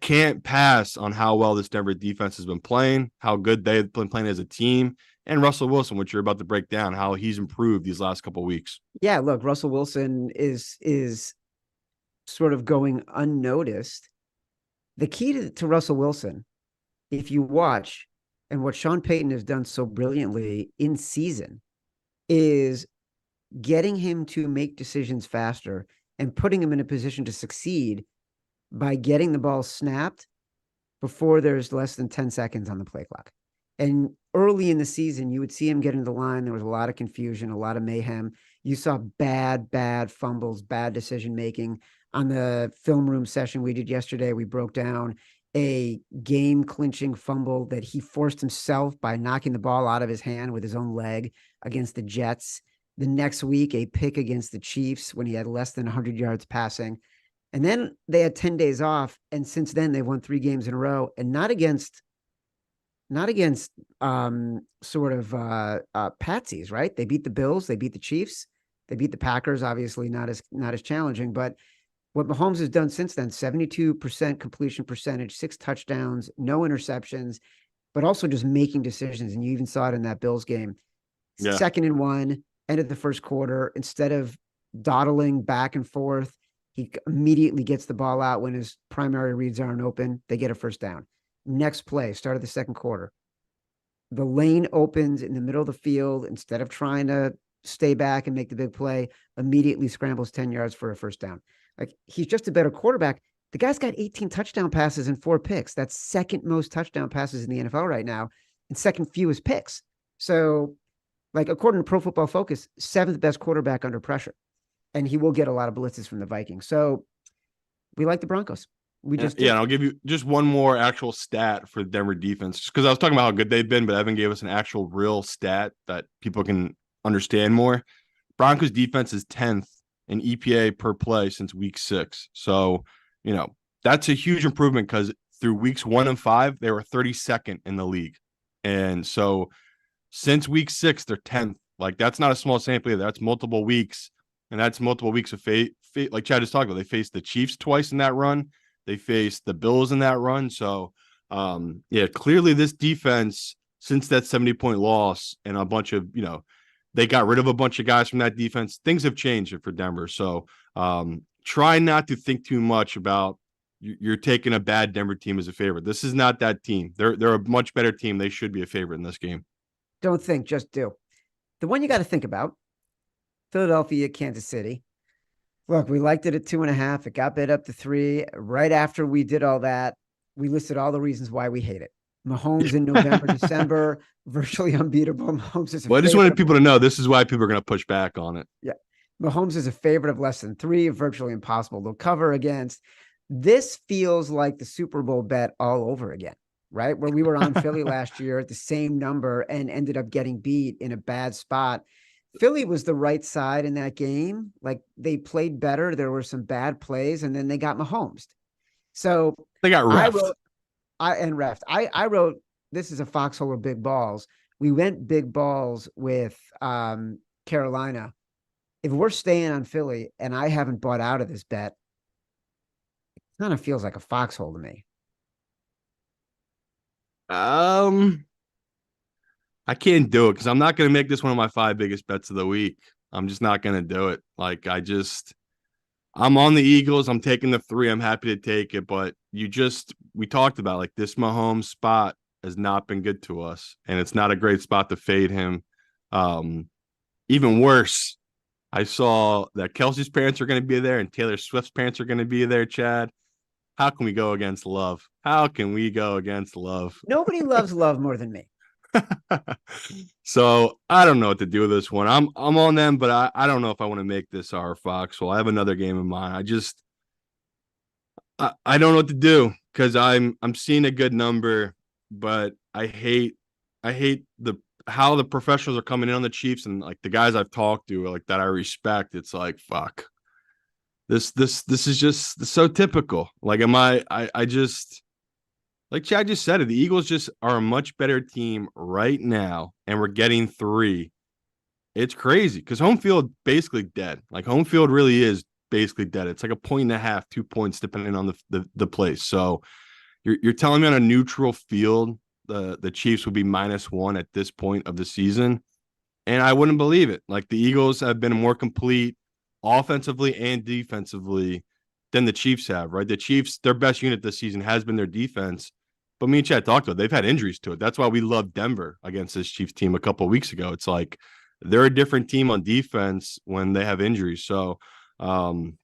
can't pass on how well this Denver defense has been playing, how good they've been playing as a team, and Russell Wilson, which you're about to break down, how he's improved these last couple of weeks. Yeah, look, Russell Wilson is sort of going unnoticed. The key to Russell Wilson, if you watch, and what Sean Payton has done so brilliantly in season, is getting him to make decisions faster and putting him in a position to succeed by getting the ball snapped before there's less than 10 seconds on the play clock. And early in the season, you would see him get into the line. There was a lot of confusion, a lot of mayhem. You saw bad fumbles, bad decision making. On the film room session we did yesterday, we broke down a game clinching fumble that he forced himself by knocking the ball out of his hand with his own leg against the Jets. The next week, a pick against the Chiefs when he had less than 100 yards passing. And then they had 10 days off. And since then, they've won 3 games in a row, and not against sort of patsies, right? They beat the Bills, they beat the Chiefs, they beat the Packers, obviously not as challenging. But what Mahomes has done since then, 72% completion percentage, 6 touchdowns, no interceptions, but also just making decisions. And you even saw it in that Bills game. Yeah. 2nd and 1, end of the first quarter, instead of dawdling back and forth, he immediately gets the ball out when his primary reads aren't open. They get a first down. Next play, start of the second quarter. The lane opens in the middle of the field. Instead of trying to stay back and make the big play, immediately scrambles 10 yards for a first down. Like, he's just a better quarterback. The guy's got 18 touchdown passes and 4 picks. That's second most touchdown passes in the NFL right now and second fewest picks. So, like, according to Pro Football Focus, 7th best quarterback under pressure. And he will get a lot of blitzes from the Vikings. So we like the Broncos. And I'll give you just one more actual stat for the Denver defense, just because I was talking about how good they've been, but Evan gave us an actual real stat that people can understand more. Broncos defense is 10th in EPA per play since week 6. So, that's a huge improvement, because through weeks 1 and 5, they were 32nd in the league. And so since week 6, they're 10th. Like, that's not a small sample either. That's multiple weeks. And that's multiple weeks of like Chad just talked about. They faced the Chiefs twice in that run. They faced the Bills in that run. So, clearly this defense, since that 70-point loss and a bunch of, they got rid of a bunch of guys from that defense, things have changed for Denver. So try not to think too much about you're taking a bad Denver team as a favorite. This is not that team. They're a much better team. They should be a favorite in this game. Don't think, just do. The one you got to think about, Philadelphia, Kansas City. Look, we liked it at 2.5. It got bid up to 3. Right after we did all that, we listed all the reasons why we hate it. Mahomes in November, December, virtually unbeatable. Mahomes is I just wanted people to know this is why people are going to push back on it. Yeah. Mahomes is a favorite of less than 3, virtually impossible to cover against. This feels like the Super Bowl bet all over again, right? Where we were on Philly last year at the same number and ended up getting beat in a bad spot. Philly was the right side in that game. Like, they played better. There were some bad plays, and then they got Mahomes. So they got refed. I wrote, this is a foxhole of big balls. We went big balls with Carolina. If we're staying on Philly and I haven't bought out of this bet, it kind of feels like a foxhole to me. I can't do it because I'm not going to make this one of my 5 biggest bets of the week. I'm just not going to do it. Like, I'm on the Eagles. I'm taking the 3. I'm happy to take it. But we talked about, like, this Mahomes spot has not been good to us. And it's not a great spot to fade him. Even worse, I saw that Kelsey's parents are going to be there and Taylor Swift's parents are going to be there, Chad. How can we go against love? Nobody loves love more than me. So I don't know what to do with this one. I'm on them, but I don't know if I want to make this our Foxhole. I have another game in mind. I don't know what to do because I'm seeing a good number, but I hate how the professionals are coming in on the Chiefs, and like the guys I've talked to, like that I respect. It's like, fuck. This is just so typical. Like, I just, like Chad just said it, the Eagles just are a much better team right now, and we're getting 3. It's crazy because home field basically dead. Like, home field really is basically dead. It's like 1.5, 2 points depending on the place. So you're telling me on a neutral field the Chiefs would be -1 at this point of the season, and I wouldn't believe it. Like, the Eagles have been more complete offensively and defensively than the Chiefs have, right? The Chiefs, their best unit this season has been their defense. But me and Chad talked about, they've had injuries to it. That's why we love Denver against this Chiefs team a couple of weeks ago. It's like they're a different team on defense when they have injuries. So I'm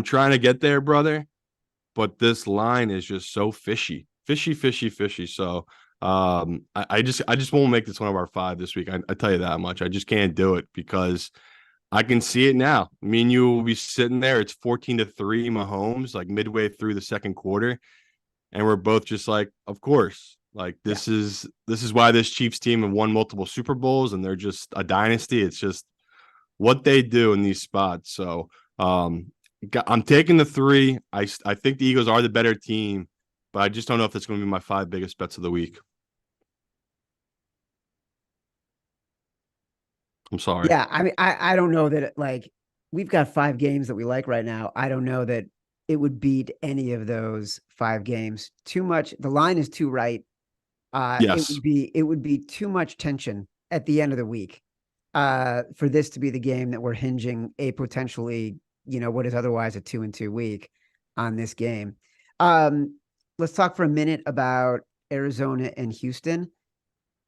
trying to get there, brother. But this line is just so fishy. fishy, fishy, fishy. So I just won't make this one of our 5 this week. I tell you that much. I just can't do it because I can see it now. Me and you will be sitting there. It's 14-3 Mahomes, like midway through the second quarter. And we're both just like, of course. Like Yeah. this is why this Chiefs team have won multiple Super Bowls and they're just a dynasty. It's just what they do in these spots. So I'm taking the 3. I think the Eagles are the better team, but I just don't know if that's going to be my 5 biggest bets of the week. I'm sorry. Yeah, I mean, I don't know that like we've got 5 games that we like right now. I don't know that it would beat any of those 5 games. Too much. The line is too right. Yes. It would be too much tension at the end of the week for this to be the game that we're hinging a potentially, what is otherwise a 2-2 week on this game. Let's talk for a minute about Arizona and Houston.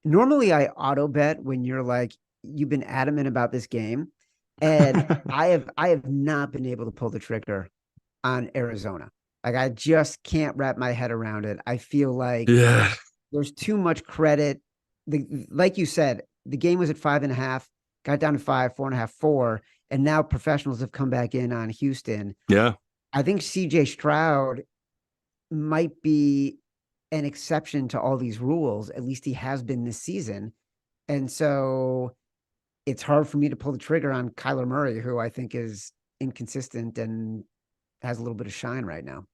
Normally I auto bet when you're like, you've been adamant about this game. And I have not been able to pull the trigger on Arizona. Like I just can't wrap my head around it. I feel like Yeah. there's too much credit. Like you said, the game was at 5.5, got down to 5, 4.5, 4, and now professionals have come back in on Houston. Yeah. I think CJ Stroud might be an exception to all these rules. At least he has been this season. And so it's hard for me to pull the trigger on Kyler Murray, who I think is inconsistent and has a little bit of shine right now.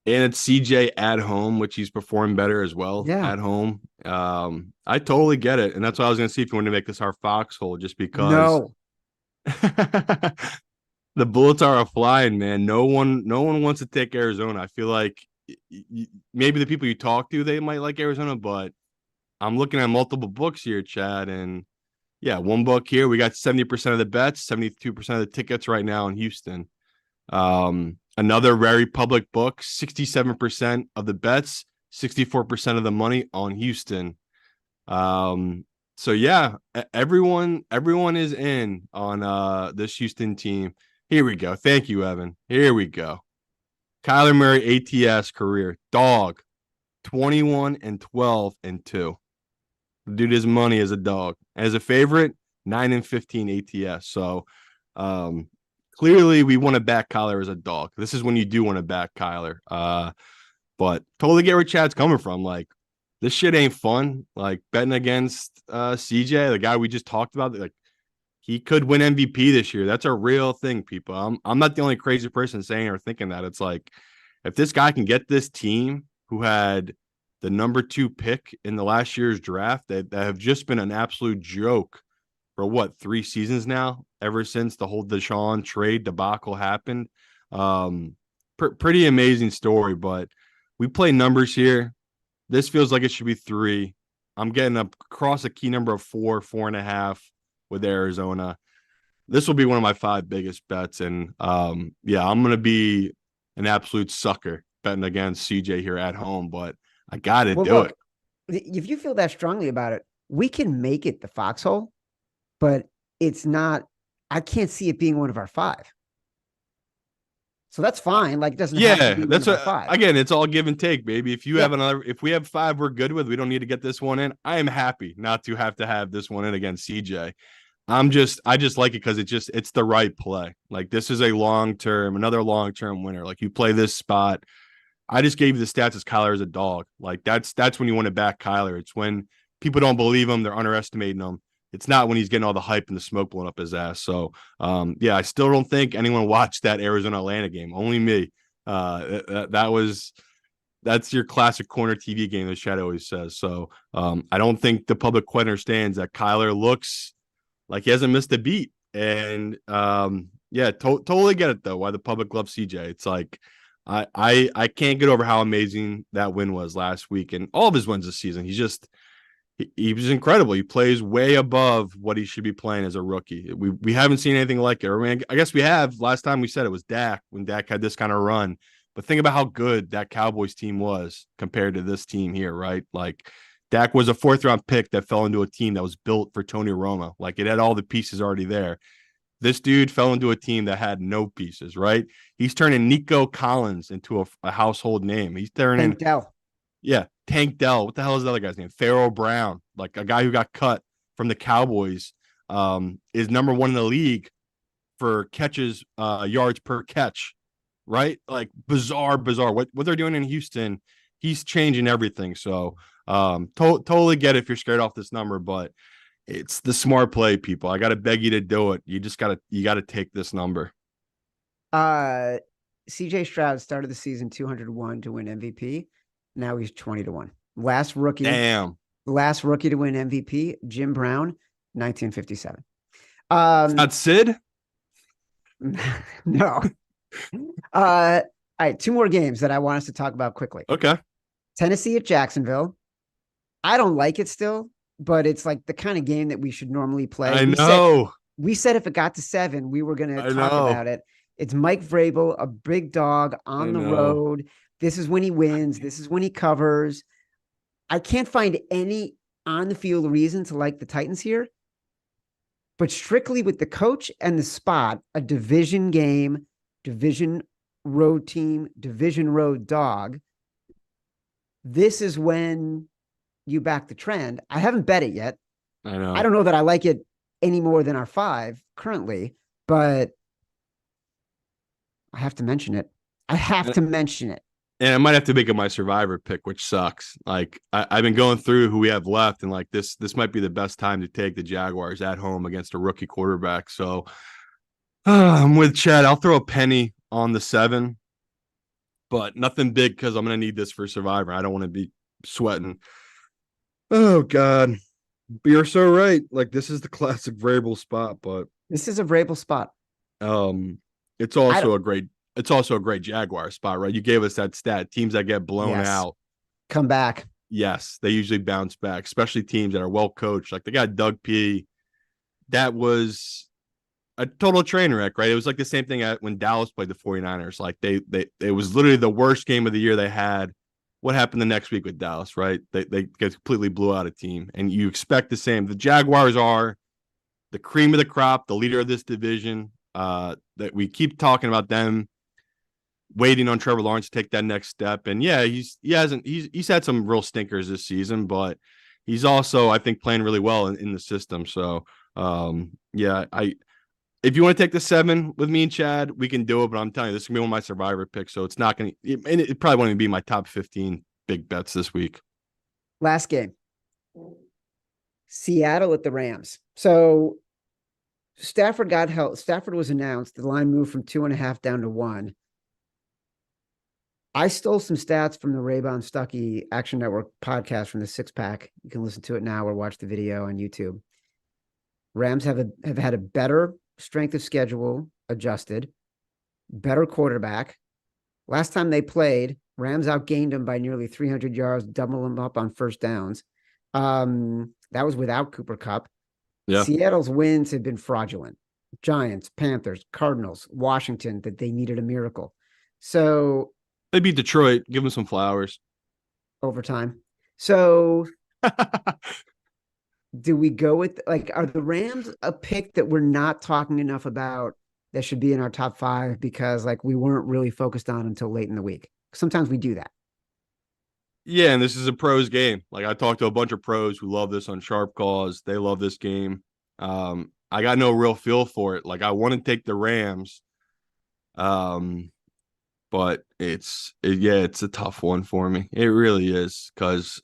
And it's CJ at home, which he's performed better as well Yeah. at home. I totally get it. And that's why I was going to see if you want to make this our foxhole, just because No. the bullets are flying, man. No one wants to take Arizona. I feel like maybe the people you talk to, they might like Arizona, but I'm looking at multiple books here, Chad, and yeah, one book here. We got 70% of the bets, 72% of the tickets right now in Houston. Another very public book, 67% of the bets, 64% of the money on Houston. So yeah, everyone is in on this Houston team. Here we go. Thank you, Evan. Here we go. Kyler Murray ATS career dog, 21-12-2. Dude, his money as a dog. As a favorite, 9-15 ATS. So clearly we want to back Kyler as a dog. This is when you do want to back Kyler. But totally get where Chad's coming from. Like, this shit ain't fun. Like betting against CJ, the guy we just talked about, like he could win MVP this year. That's a real thing, people. I'm not the only crazy person saying or thinking that. It's like if this guy can get this team who had the number 2 pick in the last year's draft that have just been an absolute joke for what, 3 seasons now, ever since the whole Deshaun trade debacle happened. Pretty amazing story, but we play numbers here. This feels like it should be 3. I'm getting up across a key number of 4, 4.5 with Arizona. This will be one of my 5 biggest bets. And yeah, I'm going to be an absolute sucker betting against CJ here at home, but I got to do it. If you feel that strongly about it, we can make it the foxhole, but it's not, I can't see it being one of our 5. So that's fine. Like, it doesn't have to be that's one of our 5. Again, it's all give and take, baby. If you have if we have 5, we're good with. We don't need to get this one in. I am happy not to have this one in against CJ. I just like it because it's the right play. Like, this is another long-term winner. Like, you play this spot. I just gave you the stats as Kyler as a dog. Like, that's when you want to back Kyler. It's when people don't believe him, they're underestimating him. It's not when he's getting all the hype and the smoke blowing up his ass. So, yeah, I still don't think anyone watched that Arizona Atlanta game. Only me. That's your classic corner TV game, as Chad always says. So, I don't think the public quite understands that Kyler looks like he hasn't missed a beat. And yeah, totally get it though. Why the public loves CJ. It's like I can't get over how amazing that win was last week and all of his wins this season. He was incredible. He plays way above what he should be playing as a rookie. We haven't seen anything like it. I mean, I guess we have. Last time we said it was Dak when Dak had this kind of run. But think about how good that Cowboys team was compared to this team here, right? Like, Dak was a 4th-round pick that fell into a team that was built for Tony Romo. Like, it had all the pieces already there. This dude fell into a team that had no pieces, right? He's turning Nico Collins into a household name. He's turning Yeah, Tank Dell. What the hell is the other guy's name? Pharaoh Brown, like a guy who got cut from the Cowboys, is number one in the league for catches, yards per catch, right? Like bizarre. What they're doing in Houston, he's changing everything. So totally get it if you're scared off this number, but it's the smart play, people. I gotta beg you to do it. You gotta take this number. CJ Stroud started the season 201 to win MVP. Now he's 20 to 1. Last rookie Damn. to win MVP, Jim Brown, 1957. It's not Sid? No. All right, 2 more games that I want us to talk about quickly. Okay. Tennessee at Jacksonville. I don't like it still, but it's like the kind of game that we should normally play. I know. We said if it got to 7, we were going to talk know. about it. It's Mike Vrabel, a big dog on the road. This is when he wins. This is when he covers. I can't find any on the field reason to like the Titans here, but strictly with the coach and the spot, a division game, division road team, division road dog. This is when you back the trend. I haven't bet it yet. I know. I don't know that I like it any more than our 5 currently, but I have to mention it. And I might have to make it my survivor pick, which sucks. Like I've been going through who we have left, and like this might be the best time to take the Jaguars at home against a rookie quarterback. So I'm with Chad. I'll throw a penny on the 7, but nothing big because I'm gonna need this for survivor. I don't want to be sweating. Oh God. But you're so right. Like this is the classic Vrabel spot, but this is a Vrabel spot. It's also a great Jaguar spot, right? You gave us that stat. Teams that get blown out come back. Yes, they usually bounce back, especially teams that are well coached. Like they got Doug P. That was a total train wreck, right? It was like the same thing when Dallas played the 49ers. Like it was literally the worst game of the year they had. What happened the next week with Dallas, right? They completely blew out a team, and you expect the same. The Jaguars are the cream of the crop, the leader of this division. That we keep talking about them waiting on Trevor Lawrence to take that next step. And yeah, he's had some real stinkers this season, but he's also, I think, playing really well in the system. So yeah, if you want to take the 7 with me and Chad, we can do it. But I'm telling you, this is gonna be one of my survivor picks. So it's not gonna, and it probably won't even be my top 15 big bets this week. Last game, Seattle at the Rams. So Stafford got help. Stafford was announced. The line moved from 2.5 down to 1. I stole some stats from the Raybon Stuckey Action Network podcast from the 6-pack. You can listen to it now or watch the video on YouTube. Rams have had a better strength of schedule adjusted, better quarterback. Last time they played, Rams outgained them by nearly 300 yards, double them up on first downs. That was without Cooper Kupp. Yeah. Seattle's wins have been fraudulent. Giants, Panthers, Cardinals, Washington, that they needed a miracle. So they beat Detroit. Give them some flowers. Overtime. So do we go with, like, are the Rams a pick that we're not talking enough about that should be in our top 5 because, like, we weren't really focused on until late in the week? Sometimes we do that. Yeah, and this is a pros game. Like, I talked to a bunch of pros who love this on Sharp Calls. They love this game. I got no real feel for it. Like, I want to take the Rams. But it's a tough one for me. It really is because,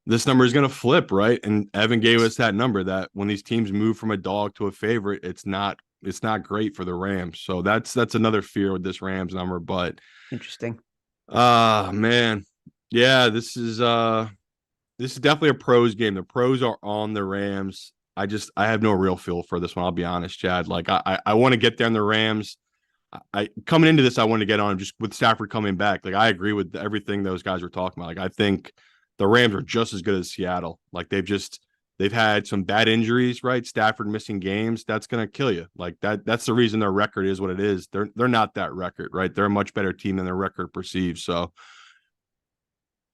this number is going to flip, right? And Evan gave us that number that when these teams move from a dog to a favorite, it's not great for the Rams. So that's another fear with this Rams number. But interesting. Man, yeah, this is definitely a pros game. The pros are on the Rams. I have no real feel for this one. I'll be honest, Chad. Like I want to get there in the Rams. Coming into this, I want to get on just with Stafford coming back. Like I agree with everything those guys were talking about. Like I think the Rams are just as good as Seattle. Like they've had some bad injuries, right? Stafford missing games, that's gonna kill you. Like that's the reason their record is what it is. They're not that record, right? They're a much better team than their record perceives. So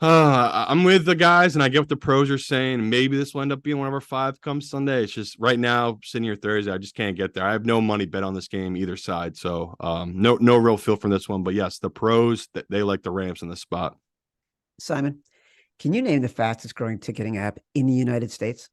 I'm with the guys, and I get what the pros are saying. Maybe this will end up being one of our five come Sunday. It's just right now, sitting here Thursday, I just can't get there. I have no money bet on this game either side, so no real feel from this one. But yes, the pros that they like the Rams in this spot. Simon, can you name the fastest growing ticketing app in the United States?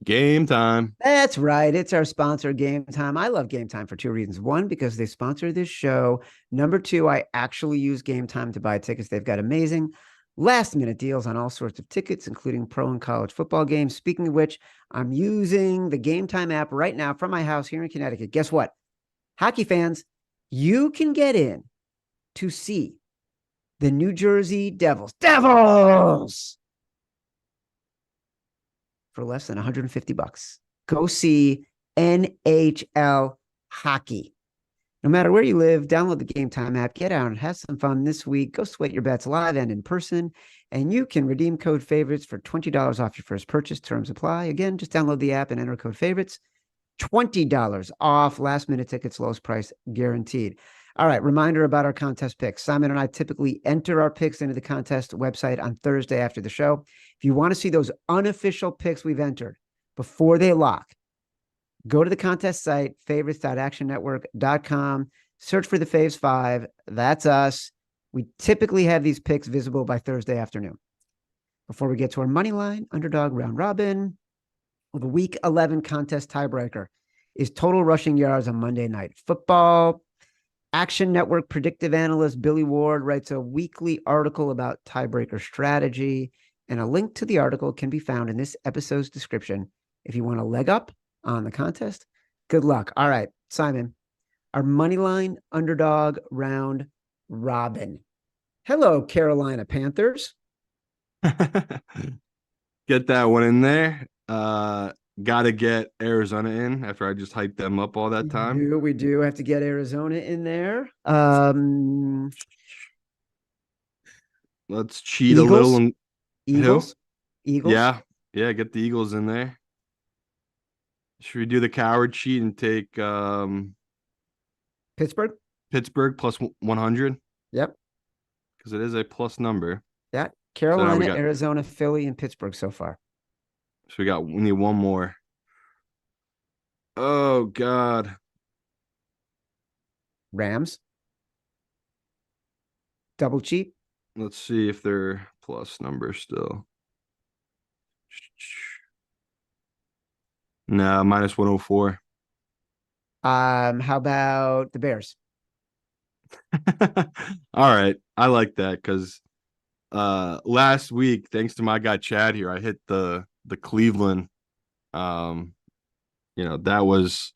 Game time. That's right. It's our sponsor, Game Time. I love Game Time for two reasons. One, because they sponsor this show. Number two, I actually use Game Time to buy tickets. They've got amazing last minute deals on all sorts of tickets, including pro and college football games. Speaking of which, I'm using the Game Time app right now from my house here in Connecticut. Guess what? Hockey fans, you can get in to see the New Jersey Devils for less than 150 bucks. Go see NHL hockey. No matter where you live, download the Game Time app, get out and have some fun this week. Go sweat your bets live and in person, and you can redeem code favorites for $20 off your first purchase. Terms apply. Again, just download the app and enter code favorites. $20 off, last minute tickets, lowest price guaranteed. All right, reminder about our contest picks. Simon and I typically enter our picks into the contest website on Thursday after the show. If you want to see those unofficial picks we've entered before they lock, go to the contest site, favorites.actionnetwork.com, search for the Faves 5. That's us. We typically have these picks visible by Thursday afternoon. Before we get to our money line, underdog round robin, well, the week 11 contest tiebreaker is total rushing yards on Monday Night Football. Action Network predictive analyst Billy Ward writes a weekly article about tiebreaker strategy, and a link to the article can be found in this episode's description. If you want a leg up on the contest, good luck. All right, Simon, our money line underdog round robin. Hello, Carolina Panthers. Get that one in there. Got to get Arizona in after I just hyped them up all that time. We do have to get Arizona in there. Let's cheat Eagles? a little. And Eagles? who? Eagles? Yeah, get the Eagles in there. Should we do the coward cheat and take Pittsburgh? Pittsburgh plus 100? Yep. Because it is a plus number. Yeah. So Carolina, got, Arizona, Philly, and Pittsburgh so far. So we need one more. Oh, God. Rams. Double cheat. Let's see if they're plus number still. No, minus 104. How about the Bears? All right. I like that because last week, thanks to my guy Chad here, I hit the Cleveland. That was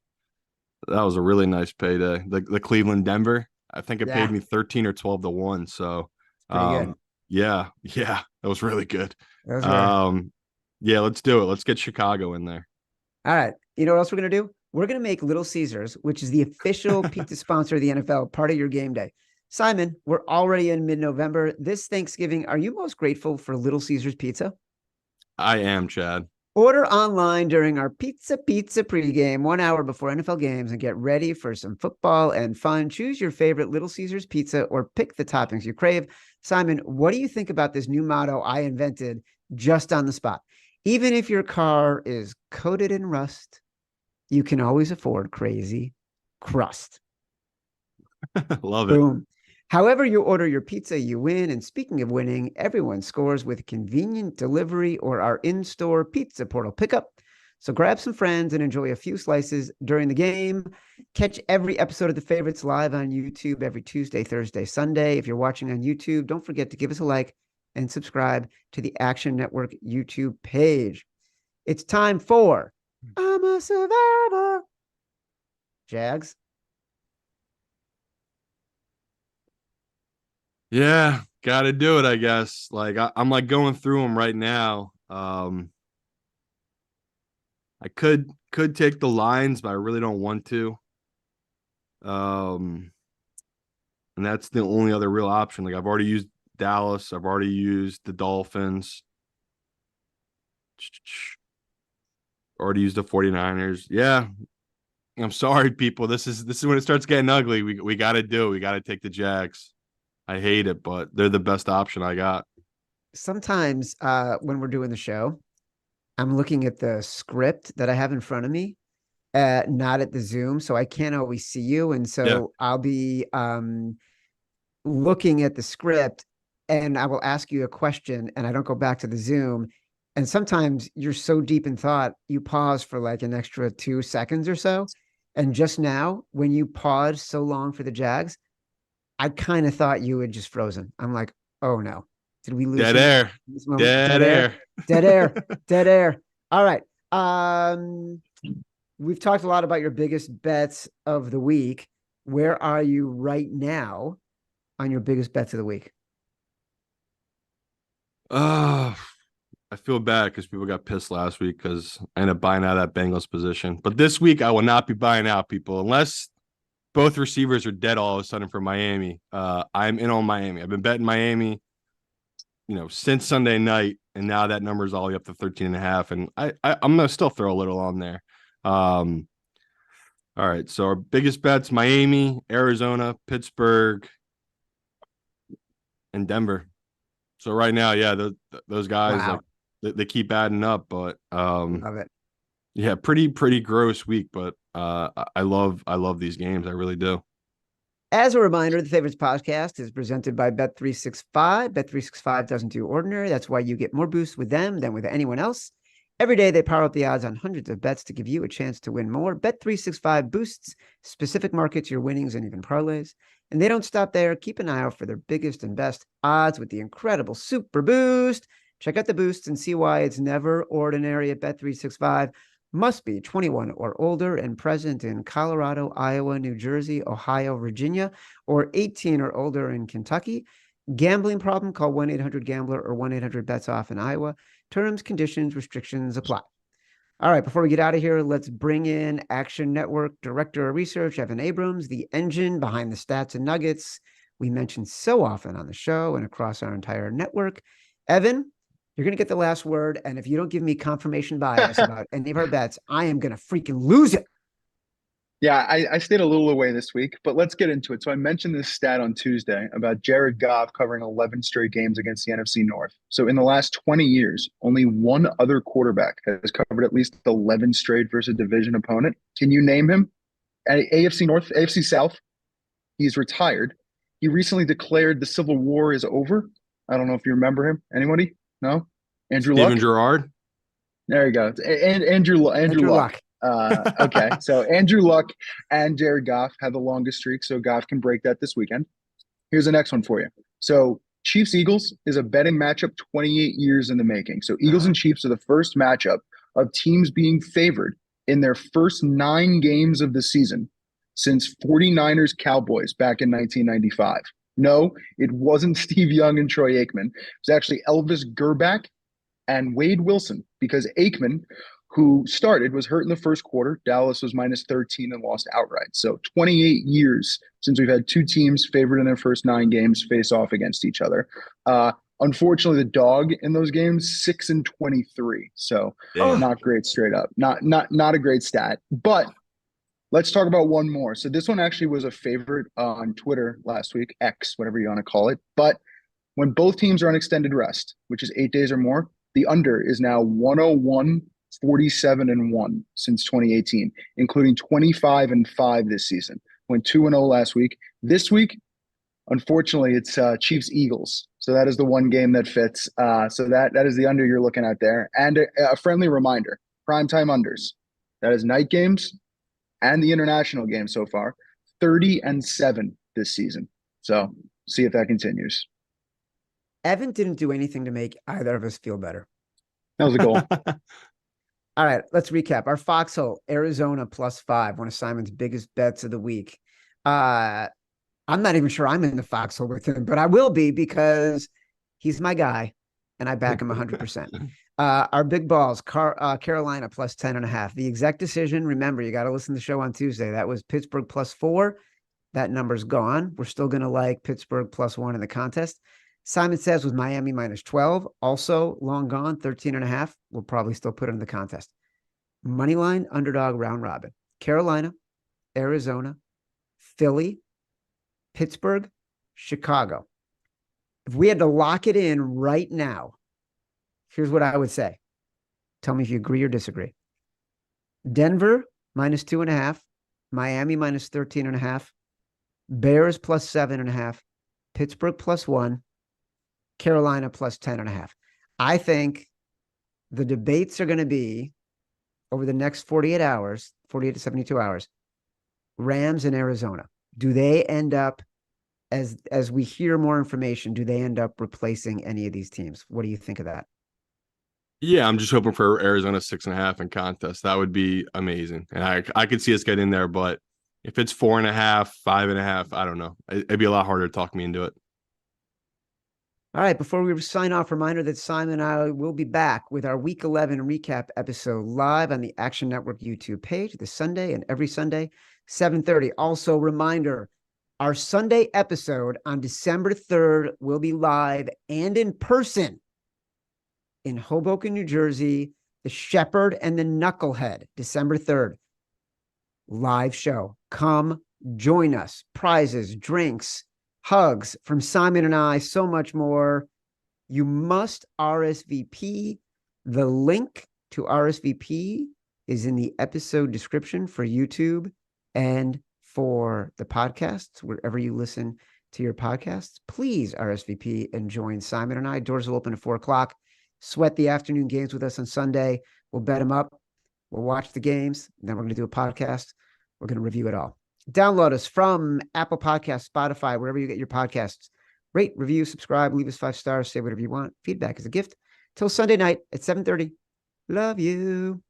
a really nice payday. The Cleveland Denver. I think it paid me 13 or 12 to 1. So good. yeah, that was really good. That was yeah, let's do it. Let's get Chicago in there. All right. You know what else we're going to do? We're going to make Little Caesars, which is the official pizza sponsor of the NFL, part of your game day. Simon, we're already in mid-November. This Thanksgiving, are you most grateful for Little Caesars pizza? I am, Chad. Order online during our pizza pregame 1 hour before NFL games and get ready for some football and fun. Choose your favorite Little Caesars pizza or pick the toppings you crave. Simon, what do you think about this new motto I invented just on the spot? Even if your car is coated in rust, you can always afford crazy crust. Love it. Boom. However you order your pizza, you win. And speaking of winning, everyone scores with convenient delivery or our in-store pizza portal pickup. So grab some friends and enjoy a few slices during the game. Catch every episode of The Favorites live on YouTube every Tuesday, Thursday, Sunday. If you're watching on YouTube, don't forget to give us a like and subscribe to the Action Network YouTube page. It's time for I'm a Survivor. Jags. Yeah, got to do it, I guess. Like I'm like going through them right now. I could take the Lions, but I really don't want to. And that's the only other real option. Like I've already used Dallas, I've already used the Dolphins. Already used the 49ers. Yeah. I'm sorry, people. This is when it starts getting ugly. We got to do it. We got to take the Jags. I hate it, but they're the best option I got. sometimes when we're doing the show, I'm looking at the script that I have in front of me, not at the Zoom, so I can't always see you. And Yeah. so I'll be looking at the script and I will ask you a question and I don't go back to the Zoom. And sometimes you're so deep in thought, you pause for like an extra 2 seconds or so. And just now, when you paused so long for the Jags, I kind of thought you had just frozen. I'm like, oh no, did we lose Dead him air. in this moment? Dead Dead air, air. dead air, dead air. All right. We've talked a lot about your biggest bets of the week. Where are you right now on your biggest bets of the week? I feel bad because people got pissed last week because I ended up buying out of that Bengals position. But this week, I will not be buying out, people, unless both receivers are dead all of a sudden for Miami. I'm in on Miami. I've been betting Miami, since Sunday night, and now that number is all the way up to 13.5. And I'm gonna still throw a little on there. All right. So our biggest bets: Miami, Arizona, Pittsburgh, and Denver. So right now, yeah, those guys like Wow. they keep adding up, but Love it. yeah, pretty gross week, but I love these games. I really do. As a reminder, the Favorites podcast is presented by Bet365. Bet365 doesn't do ordinary. That's why you get more boosts with them than with anyone else. Every day, they power up the odds on hundreds of bets to give you a chance to win more. Bet365 boosts specific markets, your winnings, and even parlays. And they don't stop there. Keep an eye out for their biggest and best odds with the incredible Super Boost. Check out the boosts and see why it's never ordinary at Bet365. Must be 21 or older and present in Colorado, Iowa, New Jersey, Ohio, Virginia, or 18 or older in Kentucky. Gambling problem? Call 1-800-GAMBLER or 1-800-BETS-OFF in Iowa. Terms, conditions, restrictions apply. All right, before we get out of here, let's bring in Action Network Director of Research, Evan Abrams, the engine behind the stats and nuggets we mentioned so often on the show and across our entire network. Evan, you're going to get the last word. And if you don't give me confirmation bias about any of our bets, I am going to freaking lose it. Yeah, I stayed a little away this week, but let's get into it. So I mentioned this stat on Tuesday about Jared Goff covering 11 straight games against the NFC North. So in the last 20 years, only one other quarterback has covered at least 11 straight versus a division opponent. Can you name him? AFC North, AFC South. He's retired. He recently declared the Civil War is over. I don't know if you remember him. Anybody? No? Andrew Steven Luck? Gerrard. There you go. And Andrew Luck. Okay, so Andrew Luck and Jared Goff have the longest streak, so Goff can break that this weekend. Here's the next one for you. So Chiefs Eagles is a betting matchup 28 years in the making. So Eagles and Chiefs are the first matchup of teams being favored in their first 9 games of the season since 49ers Cowboys back in 1995. No, it wasn't Steve Young and Troy Aikman. It was actually Elvis Gerbach and Wade Wilson, because Aikman, who started, was hurt in the first quarter. Dallas was minus 13 and lost outright. So 28 years since we've had two teams favored in their first 9 games face off against each other. Unfortunately, the dog in those games, 6-23. So not great straight up. Not a great stat. But let's talk about one more. So this one actually was a favorite on Twitter last week, X, whatever you want to call it. But when both teams are on extended rest, which is 8 days or more, the under is now 101, 47-1 since 2018, including 25-5 this season. Went 2-0 last week. This week, unfortunately, it's Chiefs Eagles. So that is the one game that fits. So that is the under you're looking at there. And a friendly reminder: primetime unders. That is night games and the international game so far. 30-7 this season. So see if that continues. Evan didn't do anything to make either of us feel better. That was a goal. All right, let's recap. Our foxhole, Arizona +5, one of Simon's biggest bets of the week. I'm not even sure I'm in the foxhole with him, but I will be because he's my guy and I back him 100%. Our big balls, Carolina +10.5. The exact decision, remember, you got to listen to the show on Tuesday. That was Pittsburgh +4. That number's gone. We're still going to like Pittsburgh +1 in the contest. Simon Says with Miami -12, also long gone, 13.5. We'll probably still put it in the contest. Moneyline underdog round robin. Carolina, Arizona, Philly, Pittsburgh, Chicago. If we had to lock it in right now, here's what I would say. Tell me if you agree or disagree. Denver minus 2.5, Miami minus 13.5, Bears plus 7.5, Pittsburgh plus 1, Carolina plus 10.5. I think the debates are going to be over the next 48 hours, 48 to 72 hours, Rams and Arizona. Do they end up, as we hear more information, do they end up replacing any of these teams? What do you think of that? Yeah, I'm just hoping for Arizona 6.5 in contest. That would be amazing. And I could see us get in there, but if it's 4.5, 5.5, I don't know. It'd be a lot harder to talk me into it. All right, before we sign off, reminder that Simon and I will be back with our Week 11 recap episode live on the Action Network YouTube page this Sunday and every Sunday, 7:30. Also, reminder, our Sunday episode on December 3rd will be live and in person in Hoboken, New Jersey, the Shepherd and the Knucklehead, December 3rd. Live show. Come join us. Prizes, drinks, hugs from Simon and I, so much more. You must RSVP. The link to RSVP is in the episode description for YouTube and for the podcasts, wherever you listen to your podcasts. Please RSVP and join Simon and I. Doors will open at 4:00. Sweat the afternoon games with us on Sunday. We'll bet them up. We'll watch the games. Then we're going to do a podcast. We're going to review it all. Download us from Apple Podcasts, Spotify, wherever you get your podcasts. Rate, review, subscribe, leave us 5 stars, say whatever you want. Feedback is a gift. Till Sunday night at 7:30. Love you.